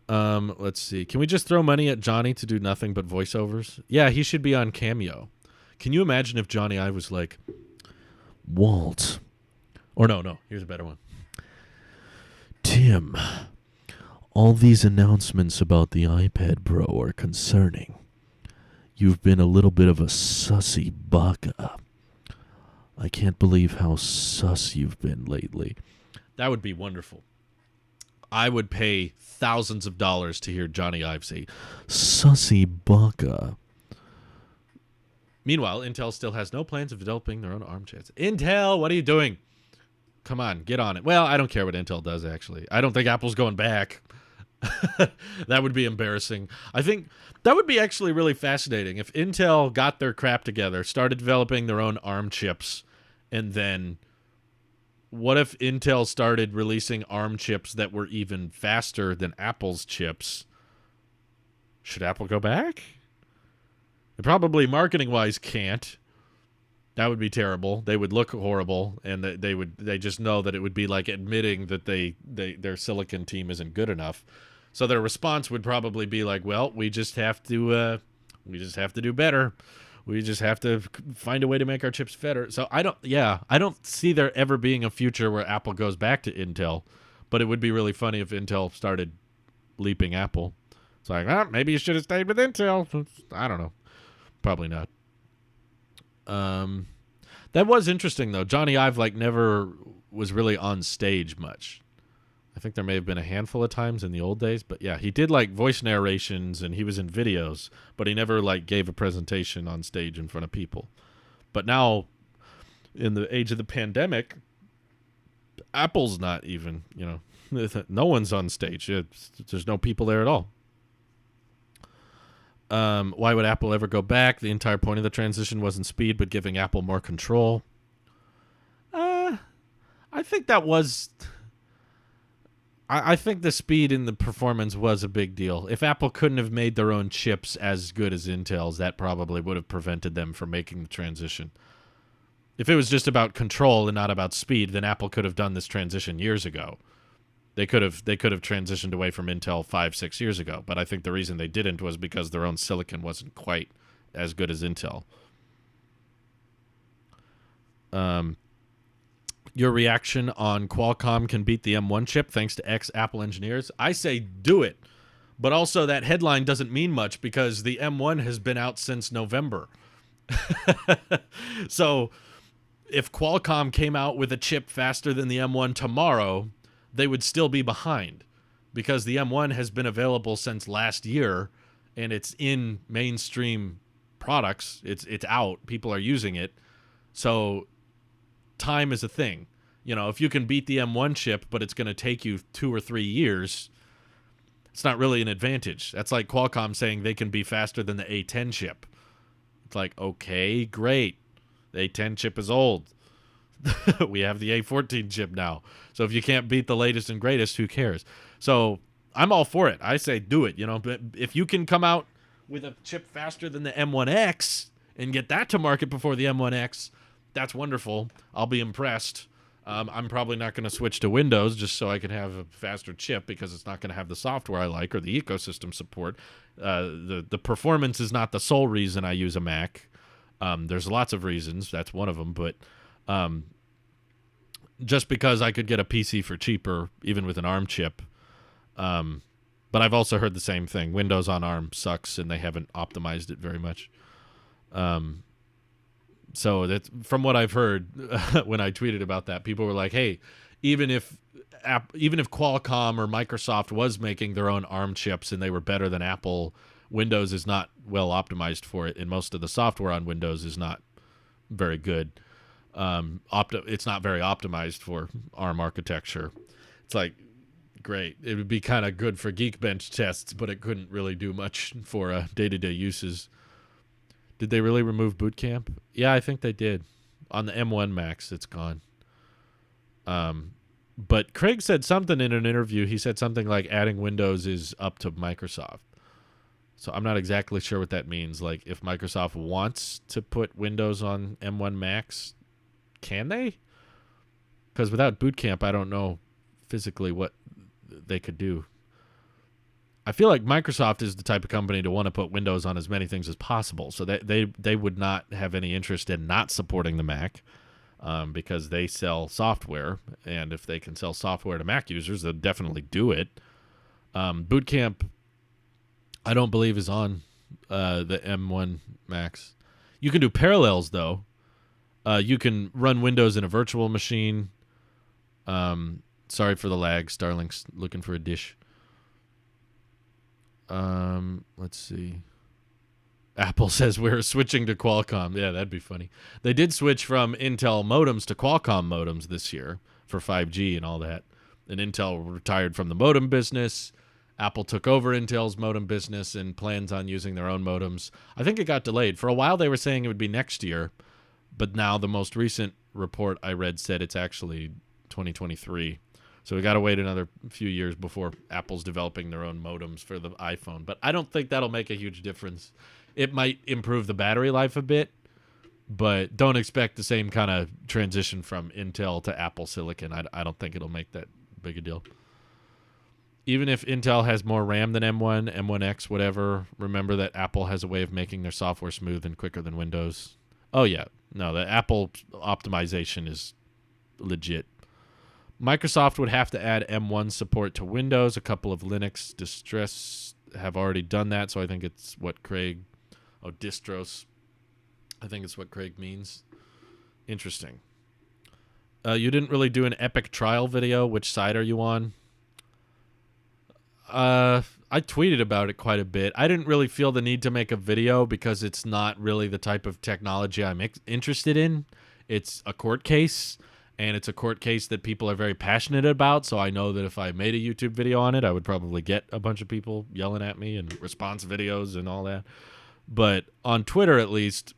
Let's see. Can we just throw money at Johnny to do nothing but voiceovers? Yeah, he should be on Cameo. Can you imagine if Johnny Ive was like, Walt. Or no. Here's a better one. Tim, all these announcements about the iPad Pro are concerning. You've been a little bit of a sussy baka. I can't believe how sus you've been lately. That would be wonderful. I would pay thousands of dollars to hear Johnny Ive say, sussy baka. Meanwhile, Intel still has no plans of developing their own ARM chips. Intel, what are you doing? Come on, get on it. Well, I don't care what Intel does, actually. I don't think Apple's going back. That would be embarrassing. I think that would be actually really fascinating if Intel got their crap together, started developing their own ARM chips, and then what if Intel started releasing ARM chips that were even faster than Apple's chips? Should Apple go back? They probably marketing-wise can't. That would be terrible. They would look horrible, and they just know that it would be like admitting that their silicon team isn't good enough. So their response would probably be like, "Well, we just have to do better. We just have to find a way to make our chips better." So I don't see there ever being a future where Apple goes back to Intel, but it would be really funny if Intel started leaping Apple. It's like, maybe you should have stayed with Intel. I don't know. Probably not. That was interesting though. Johnny Ive never was really on stage much. I think there may have been a handful of times in the old days, but yeah, he did voice narrations and he was in videos, but he never gave a presentation on stage in front of people. But now, in the age of the pandemic, Apple's not even, no one's on stage. There's no people there at all. Why would Apple ever go back? The entire point of the transition wasn't speed, but giving Apple more control. I think that was... I think the speed and the performance was a big deal. If Apple couldn't have made their own chips as good as Intel's, that probably would have prevented them from making the transition. If it was just about control and not about speed, then Apple could have done this transition years ago. They could have transitioned away from Intel 5-6 years ago, but I think the reason they didn't was because their own silicon wasn't quite as good as Intel. Your reaction on Qualcomm can beat the M1 chip thanks to ex-Apple engineers? I say do it, but also that headline doesn't mean much because the M1 has been out since November. So if Qualcomm came out with a chip faster than the M1 tomorrow, they would still be behind because the M1 has been available since last year and it's in mainstream products. It's out. People are using it. So time is a thing. If you can beat the M1 chip, but it's going to take you 2 or 3 years, it's not really an advantage. That's like Qualcomm saying they can be faster than the A10 chip. It's like, okay, great. The A10 chip is old. We have the A14 chip now. So if you can't beat the latest and greatest, who cares? So I'm all for it. I say do it. But if you can come out with a chip faster than the M1X and get that to market before the M1X, that's wonderful. I'll be impressed. I'm probably not going to switch to Windows just so I can have a faster chip because it's not going to have the software I like or the ecosystem support. The performance is not the sole reason I use a Mac. There's lots of reasons. That's one of them. But just because I could get a PC for cheaper, even with an ARM chip. But I've also heard the same thing. Windows on ARM sucks, and they haven't optimized it very much. So that, from what I've heard, when I tweeted about that, people were like, "Hey, even if Qualcomm or Microsoft was making their own ARM chips and they were better than Apple, Windows is not well optimized for it, and most of the software on Windows is not very good. It's not very optimized for ARM architecture." It's like, great. It would be kind of good for Geekbench tests, but it couldn't really do much for day-to-day uses. Did they really remove Boot Camp? Yeah, I think they did. On the M1 Max, it's gone. But Craig said something in an interview. He said something like adding Windows is up to Microsoft. So I'm not exactly sure what that means. Like, if Microsoft wants to put Windows on M1 Max, can they? Because without Boot Camp, I don't know physically what they could do. I feel like Microsoft is the type of company to want to put Windows on as many things as possible. So they would not have any interest in not supporting the Mac because they sell software. And if they can sell software to Mac users, they'll definitely do it. Boot Camp, I don't believe, is on the M1 Max. You can do Parallels, though. You can run Windows in a virtual machine. Sorry for the lag. Starlink's looking for a dish. Let's see. Apple says we're switching to Qualcomm. Yeah, that'd be funny. They did switch from Intel modems to Qualcomm modems this year for 5G and all that. And Intel retired from the modem business. Apple took over Intel's modem business and plans on using their own modems. I think it got delayed. For a while, they were saying it would be next year. But now the most recent report I read said it's actually 2023. So we got to wait another few years before Apple's developing their own modems for the iPhone. But I don't think that'll make a huge difference. It might improve the battery life a bit, but don't expect the same kind of transition from Intel to Apple Silicon. I don't think it'll make that big a deal. Even if Intel has more RAM than M1, M1X, whatever, remember that Apple has a way of making their software smooth and quicker than Windows. Oh, yeah. No, the Apple optimization is legit. Microsoft would have to add M1 support to Windows. A couple of Linux distros have already done that, so I think it's what Craig... Oh, distros. I think it's what Craig means. Interesting. You didn't really do an Epic trial video. Which side are you on? I tweeted about it quite a bit. I didn't really feel the need to make a video because it's not really the type of technology I'm interested in. It's a court case, and it's a court case that people are very passionate about, so I know that if I made a YouTube video on it, I would probably get a bunch of people yelling at me and response videos and all that. But on Twitter, at least,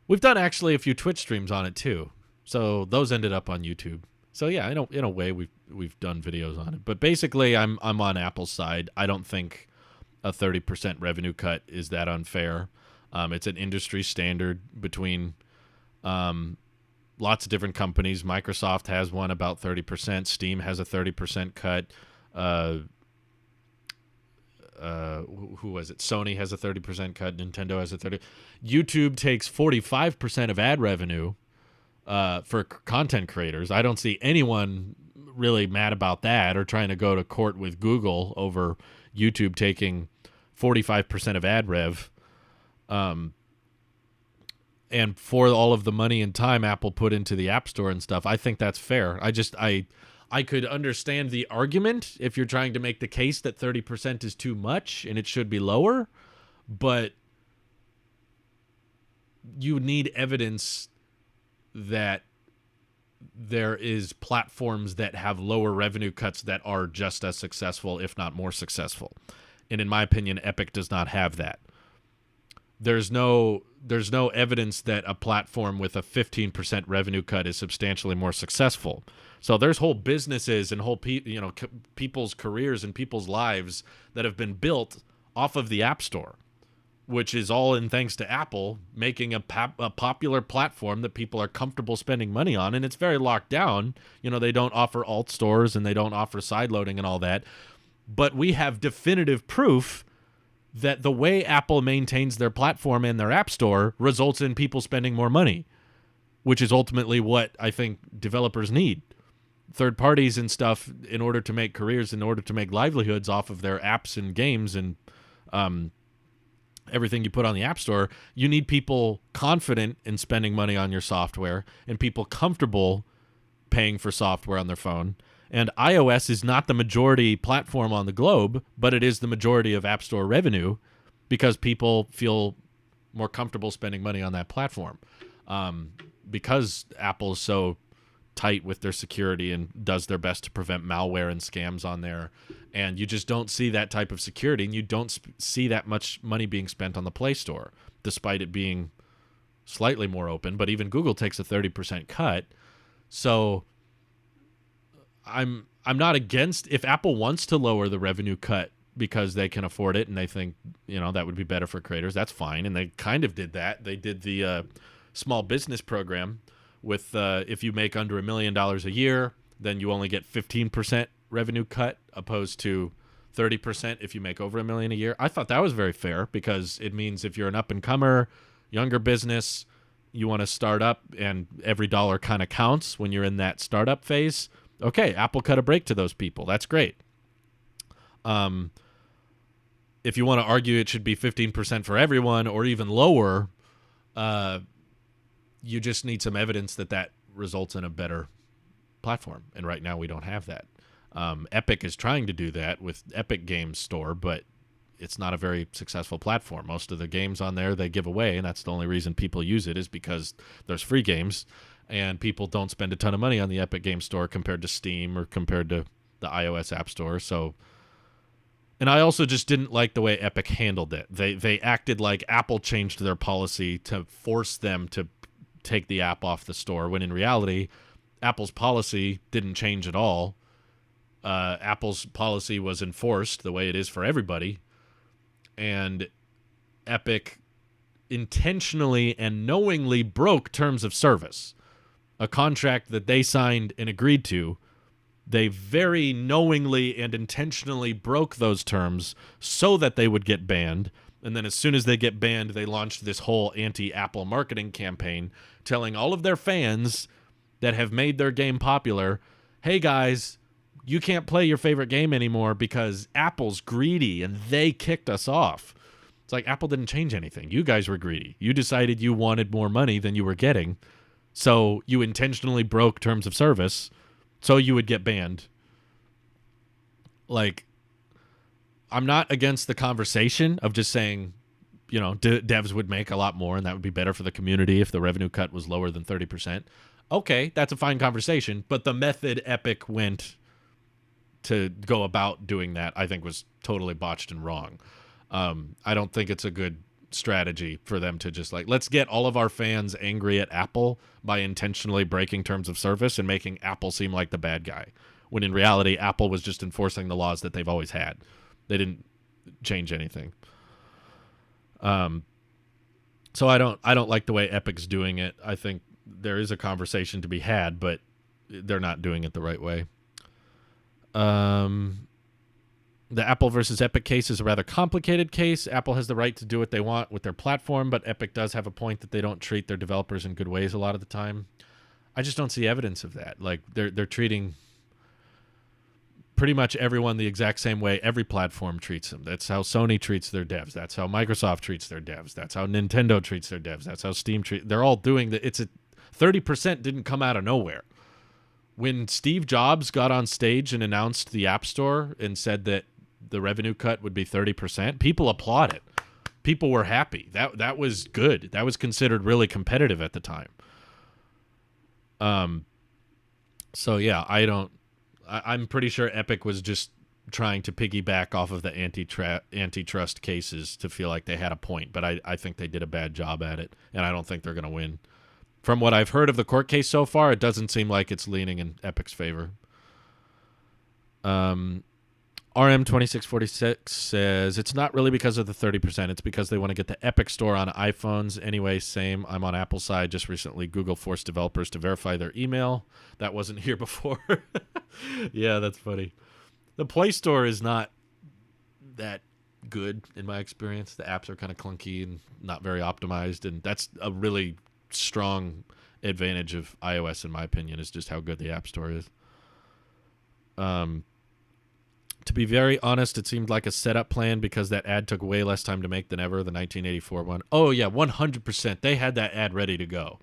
we've done actually a few Twitch streams on it too. So those ended up on YouTube. So yeah, in a way we've done videos on it. But basically, I'm on Apple's side. I don't think a 30% revenue cut is that unfair. It's an industry standard between lots of different companies. Microsoft has one about 30%. Steam has a 30% cut. Who was it? Sony has a 30% cut. Nintendo has a 30%. YouTube takes 45% of ad revenue for content creators. I don't see anyone really mad about that or trying to go to court with Google over YouTube taking 45% of ad rev. And for all of the money and time Apple put into the App Store and stuff, I think that's fair. I could understand the argument if you're trying to make the case that 30% is too much and it should be lower, but you need evidence that there is platforms that have lower revenue cuts that are just as successful, if not more successful. And in my opinion, Epic does not have that. There's no evidence that a platform with a 15% revenue cut is substantially more successful. So there's whole businesses and whole people's careers and people's lives that have been built off of the App Store. which is all in thanks to Apple making a popular platform that people are comfortable spending money on. And it's very locked down. You know, they don't offer alt stores and they don't offer sideloading and all that. But we have definitive proof that the way Apple maintains their platform and their app store results in people spending more money, which is ultimately what I think developers need. Third parties and stuff, in order to make careers, in order to make livelihoods off of their apps and games and everything you put on the App Store, you need people confident in spending money on your software and people comfortable paying for software on their phone. And iOS is not the majority platform on the globe, but it is the majority of App Store revenue because people feel more comfortable spending money on that platform. Because Apple is so tight with their security and does their best to prevent malware and scams on there. And you just don't see that type of security, and you don't see that much money being spent on the Play Store, despite it being slightly more open. But even Google takes a 30% cut. So I'm not against, if Apple wants to lower the revenue cut because they can afford it and they think, you know, that would be better for creators, that's fine. And they kind of did that. They did the small business program with if you make under $1 million a year, then you only get 15% revenue cut opposed to 30% if you make over $1 million a year. I thought that was very fair because it means if you're an up-and-comer, younger business, you want to start up and every dollar kind of counts when you're in that startup phase. Okay, Apple cut a break to those people. That's great. If you want to argue it should be 15% for everyone or even lower, you just need some evidence that that results in a better platform. And right now we don't have that. Epic is trying to do that with Epic Games Store, but it's not a very successful platform. Most of the games on there they give away, and that's the only reason people use it is because there's free games, and people don't spend a ton of money on the Epic Games Store compared to Steam or compared to the iOS App Store. So, and I also just didn't like the way Epic handled it. They acted like Apple changed their policy to force them to take the app off the store, when in reality, Apple's policy didn't change at all. Apple's policy was enforced the way it is for everybody, and Epic intentionally and knowingly broke terms of service, a contract that they signed and agreed to. They very knowingly and intentionally broke those terms so that they would get banned. And then as soon as they get banned, they launched this whole anti-Apple marketing campaign telling all of their fans that have made their game popular, hey guys, you can't play your favorite game anymore because Apple's greedy and they kicked us off. It's like Apple didn't change anything. You guys were greedy. You decided you wanted more money than you were getting. So you intentionally broke terms of service so you would get banned. Like, I'm not against the conversation of just saying, you know, devs would make a lot more and that would be better for the community if the revenue cut was lower than 30%. Okay, that's a fine conversation. But the method Epic went to go about doing that, I think, was totally botched and wrong. I don't think it's a good strategy for them to just like, let's get all of our fans angry at Apple by intentionally breaking terms of service and making Apple seem like the bad guy, when in reality, Apple was just enforcing the laws that they've always had. They didn't change anything. So I don't like the way Epic's doing it. I think there is a conversation to be had, but they're not doing it the right way. The Apple versus Epic case is a rather complicated case. Apple has the right to do what they want with their platform, but Epic does have a point that they don't treat their developers in good ways a lot of the time. I just don't see evidence of that. Like they're treating pretty much everyone the exact same way every platform treats them. That's how Sony treats their devs. That's how Microsoft treats their devs. That's how Nintendo treats their devs. That's how Steam treats. They're all doing that. It's a 30% didn't come out of nowhere. When Steve Jobs got on stage and announced the App Store and said that the revenue cut would be 30%, people applauded. People were happy. That was good. That was considered really competitive at the time. So yeah, I'm pretty sure Epic was just trying to piggyback off of the antitrust cases to feel like they had a point, but I think they did a bad job at it, and I don't think they're going to win. From what I've heard of the court case so far, it doesn't seem like it's leaning in Epic's favor. RM2646 says, it's not really because of the 30%. It's because they want to get the Epic Store on iPhones. Anyway, same. I'm on Apple side. Just recently, Google forced developers to verify their email. That wasn't here before. Yeah, that's funny. The Play Store is not that good in my experience. The apps are kind of clunky and not very optimized. And that's a really strong advantage of iOS, in my opinion, is just how good the App Store is. To be very honest, it seemed like a setup plan because that ad took way less time to make than ever, the 1984 one. Oh, yeah, 100%. They had that ad ready to go.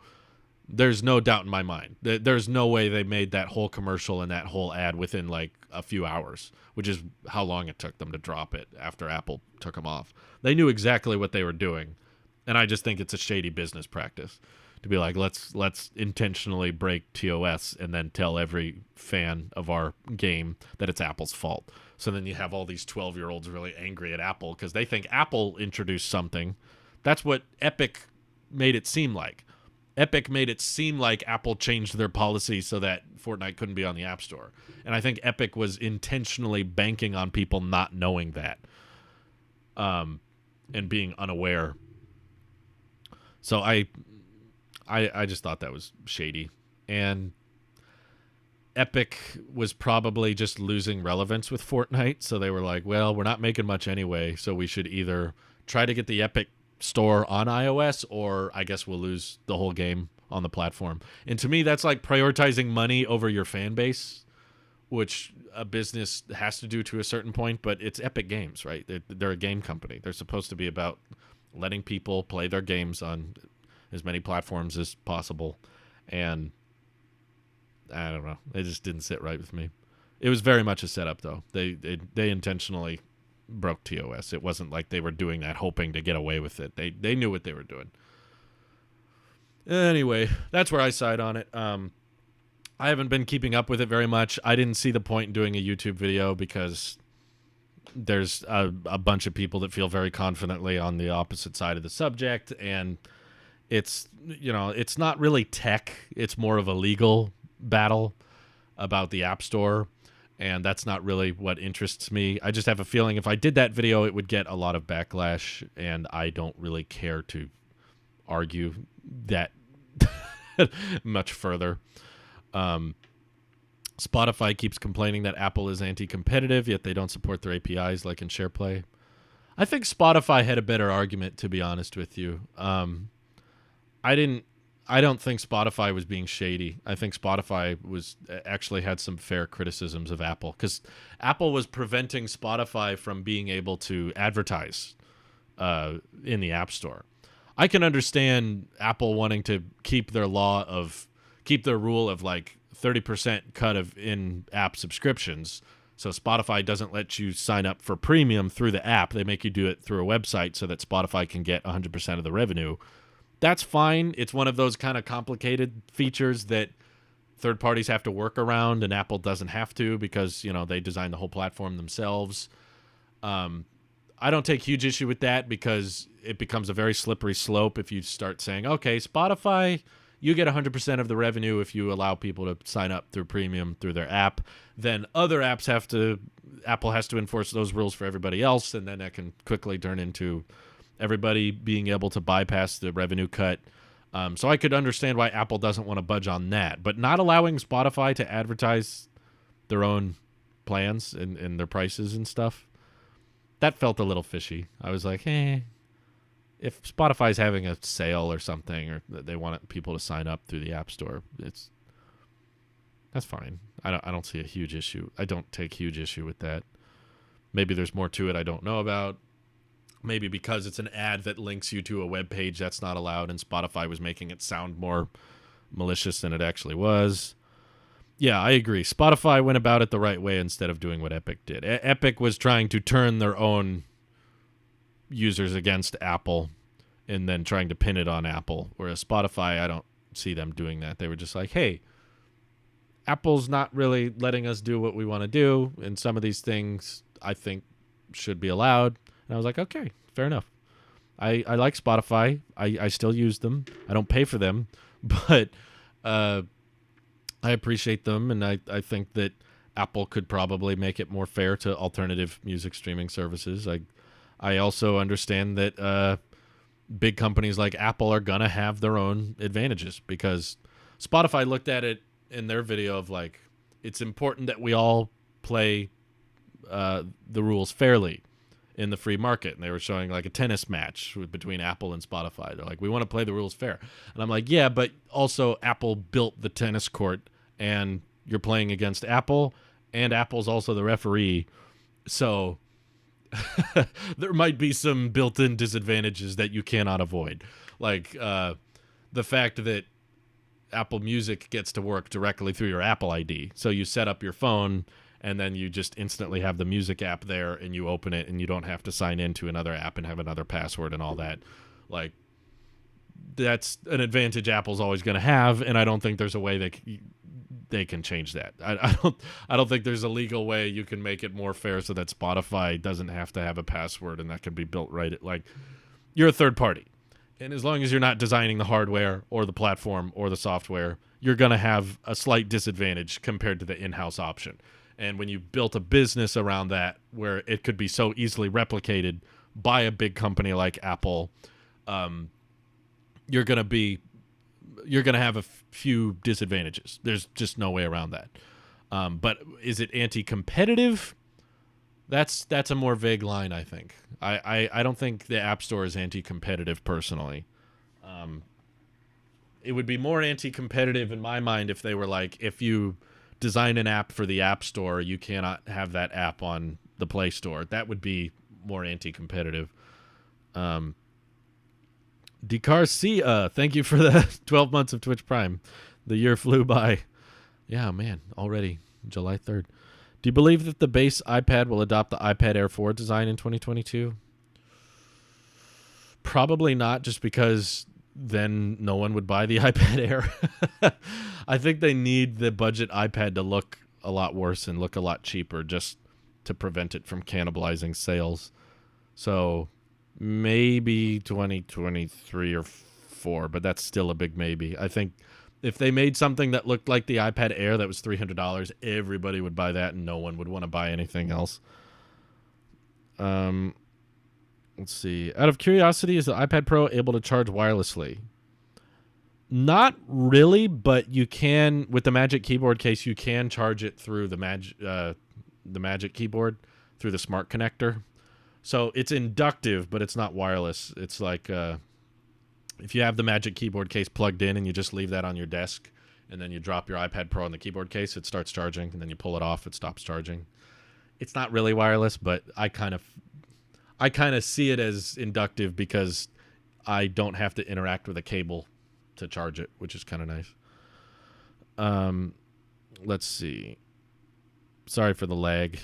There's no doubt in my mind. There's no way they made that whole commercial and that whole ad within like a few hours, which is how long it took them to drop it after Apple took them off. They knew exactly what they were doing, and I just think it's a shady business practice to be like, let's intentionally break TOS and then tell every fan of our game that it's Apple's fault. So then you have all these 12-year-olds really angry at Apple because they think Apple introduced something. That's what Epic made it seem like. Epic made it seem like Apple changed their policy so that Fortnite couldn't be on the App Store. And I think Epic was intentionally banking on people not knowing that, and being unaware. So I just thought that was shady. And Epic was probably just losing relevance with Fortnite, so they were like, well, we're not making much anyway, so we should either try to get the Epic Store on iOS, or I guess we'll lose the whole game on the platform. And to me, that's like prioritizing money over your fan base, which a business has to do to a certain point, but it's Epic Games, right? They're a game company. They're supposed to be about letting people play their games on as many platforms as possible, and I don't know. It just didn't sit right with me. It was very much a setup, though. They intentionally broke TOS. It wasn't like they were doing that hoping to get away with it. They knew what they were doing. Anyway, that's where I side on it. I haven't been keeping up with it very much. I didn't see the point in doing a YouTube video because there's a bunch of people that feel very confidently on the opposite side of the subject, and it's not really tech. It's more of a legal battle about the App Store, and that's not really what interests me. I just have a feeling if I did that video, it would get a lot of backlash, and I don't really care to argue that much further. Spotify keeps complaining that Apple is anti-competitive, yet they don't support their APIs like in SharePlay. I think Spotify had a better argument, to be honest with you. I don't think Spotify was being shady. I think Spotify actually had some fair criticisms of Apple, because Apple was preventing Spotify from being able to advertise in the App Store. I can understand Apple wanting to keep their rule of like 30% cut of in-app subscriptions. So Spotify doesn't let you sign up for premium through the app. They make you do it through a website so that Spotify can get 100% of the revenue. That's fine. It's one of those kind of complicated features that third parties have to work around, and Apple doesn't have to because, they design the whole platform themselves. I don't take huge issue with that because it becomes a very slippery slope if you start saying, okay, Spotify, you get 100% of the revenue if you allow people to sign up through premium through their app. Then other apps Apple has to enforce those rules for everybody else, and then that can quickly turn into everybody being able to bypass the revenue cut. So I could understand why Apple doesn't want to budge on that. But not allowing Spotify to advertise their own plans and their prices and stuff, that felt a little fishy. I was like, if Spotify's having a sale or something, or they want people to sign up through the App Store, that's fine. I don't see a huge issue. I don't take huge issue with that. Maybe there's more to it I don't know about. Maybe because it's an ad that links you to a web page that's not allowed, and Spotify was making it sound more malicious than it actually was. Yeah, I agree. Spotify went about it the right way instead of doing what Epic did. Epic was trying to turn their own users against Apple and then trying to pin it on Apple, whereas Spotify, I don't see them doing that. They were just like, hey, Apple's not really letting us do what we want to do, and some of these things I think should be allowed. And I was like, okay, fair enough. I like Spotify. I still use them. I don't pay for them, but I appreciate them, and I think that Apple could probably make it more fair to alternative music streaming services. I also understand that big companies like Apple are gonna have their own advantages, because Spotify looked at it in their video of like, it's important that we all play the rules fairly in the free market. And they were showing like a tennis match between Apple and Spotify. They're like, we want to play the rules fair. And I'm like, yeah, but also Apple built the tennis court, and you're playing against Apple, and Apple's also the referee. So there might be some built-in disadvantages that you cannot avoid. Like the fact that Apple Music gets to work directly through your Apple ID. So you set up your phone, and then you just instantly have the music app there, and you open it, and you don't have to sign into another app and have another password and all that. Like, that's an advantage Apple's always going to have, and I don't think there's a way they can change that. I don't think there's a legal way you can make it more fair so that Spotify doesn't have to have a password, and that can be built right. Like, you're a third party, and as long as you're not designing the hardware or the platform or the software, you're going to have a slight disadvantage compared to the in-house option. And when you built a business around that, where it could be so easily replicated by a big company like Apple, you're going to have a few disadvantages. There's just no way around that. But is it anti-competitive? That's a more vague line, I think. I don't think the App Store is anti-competitive personally. It would be more anti-competitive in my mind if they were like, if you design an app for the App Store, you cannot have that app on the Play Store. That would be more anti-competitive. Decarcia, thank you for the 12 months of Twitch Prime. The year flew by. Yeah, man, already July 3rd. Do you believe that the base iPad will adopt the iPad Air 4 design in 2022? Probably not, just because then no one would buy the iPad Air. I think they need the budget iPad to look a lot worse and look a lot cheaper, just to prevent it from cannibalizing sales. So maybe 2023 or 4, but that's still a big maybe. I think if they made something that looked like the iPad Air that was $300, everybody would buy that, and no one would want to buy anything else. Let's see. Out of curiosity, is the iPad Pro able to charge wirelessly? Not really, but you can, with the Magic Keyboard case, you can charge it through the Magic Keyboard, through the smart connector. So it's inductive, but it's not wireless. It's like if you have the Magic Keyboard case plugged in and you just leave that on your desk, and then you drop your iPad Pro in the keyboard case, it starts charging, and then you pull it off, it stops charging. It's not really wireless, but I kind of see it as inductive because I don't have to interact with a cable to charge it, which is kind of nice. Let's see. Sorry for the lag.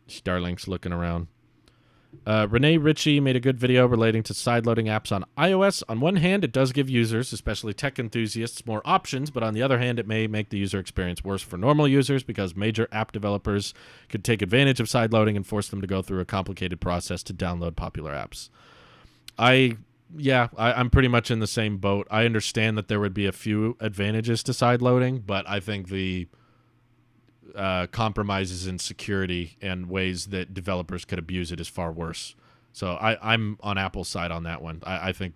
Starlink's looking around. Renee Ritchie made a good video relating to sideloading apps on iOS. On one hand, it does give users, especially tech enthusiasts, more options, but on the other hand, it may make the user experience worse for normal users because major app developers could take advantage of sideloading and force them to go through a complicated process to download popular apps. I'm pretty much in the same boat. I understand that there would be a few advantages to sideloading, but I think the compromises in security and ways that developers could abuse it is far worse. So I'm on Apple's side on that one. I think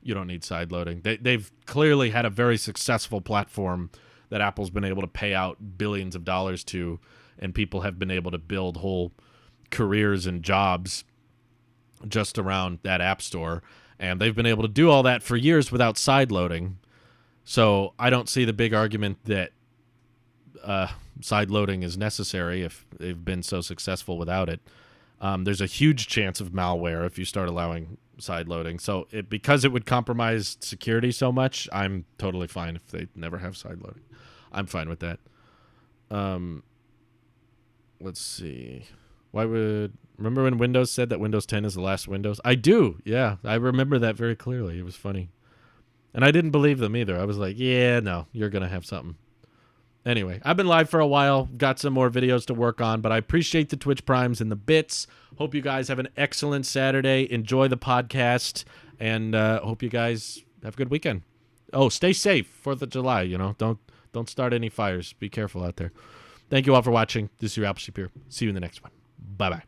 you don't need sideloading. They've clearly had a very successful platform that Apple's been able to pay out billions of dollars to, and people have been able to build whole careers and jobs just around that app store. And they've been able to do all that for years without sideloading. So I don't see the big argument that sideloading is necessary if they've been so successful without it. There's a huge chance of malware if you start allowing sideloading. So because it would compromise security so much, I'm totally fine if they never have sideloading. I'm fine with that. Let's see. Remember when Windows said that Windows 10 is the last Windows? I do. Yeah, I remember that very clearly. It was funny. And I didn't believe them either. I was like, yeah, no, you're going to have something. Anyway, I've been live for a while. Got some more videos to work on, but I appreciate the Twitch Primes and the bits. Hope you guys have an excellent Saturday. Enjoy the podcast, and hope you guys have a good weekend. Oh, stay safe. 4th of July, don't start any fires. Be careful out there. Thank you all for watching. This is your Apple Sheep here. See you in the next one. Bye-bye.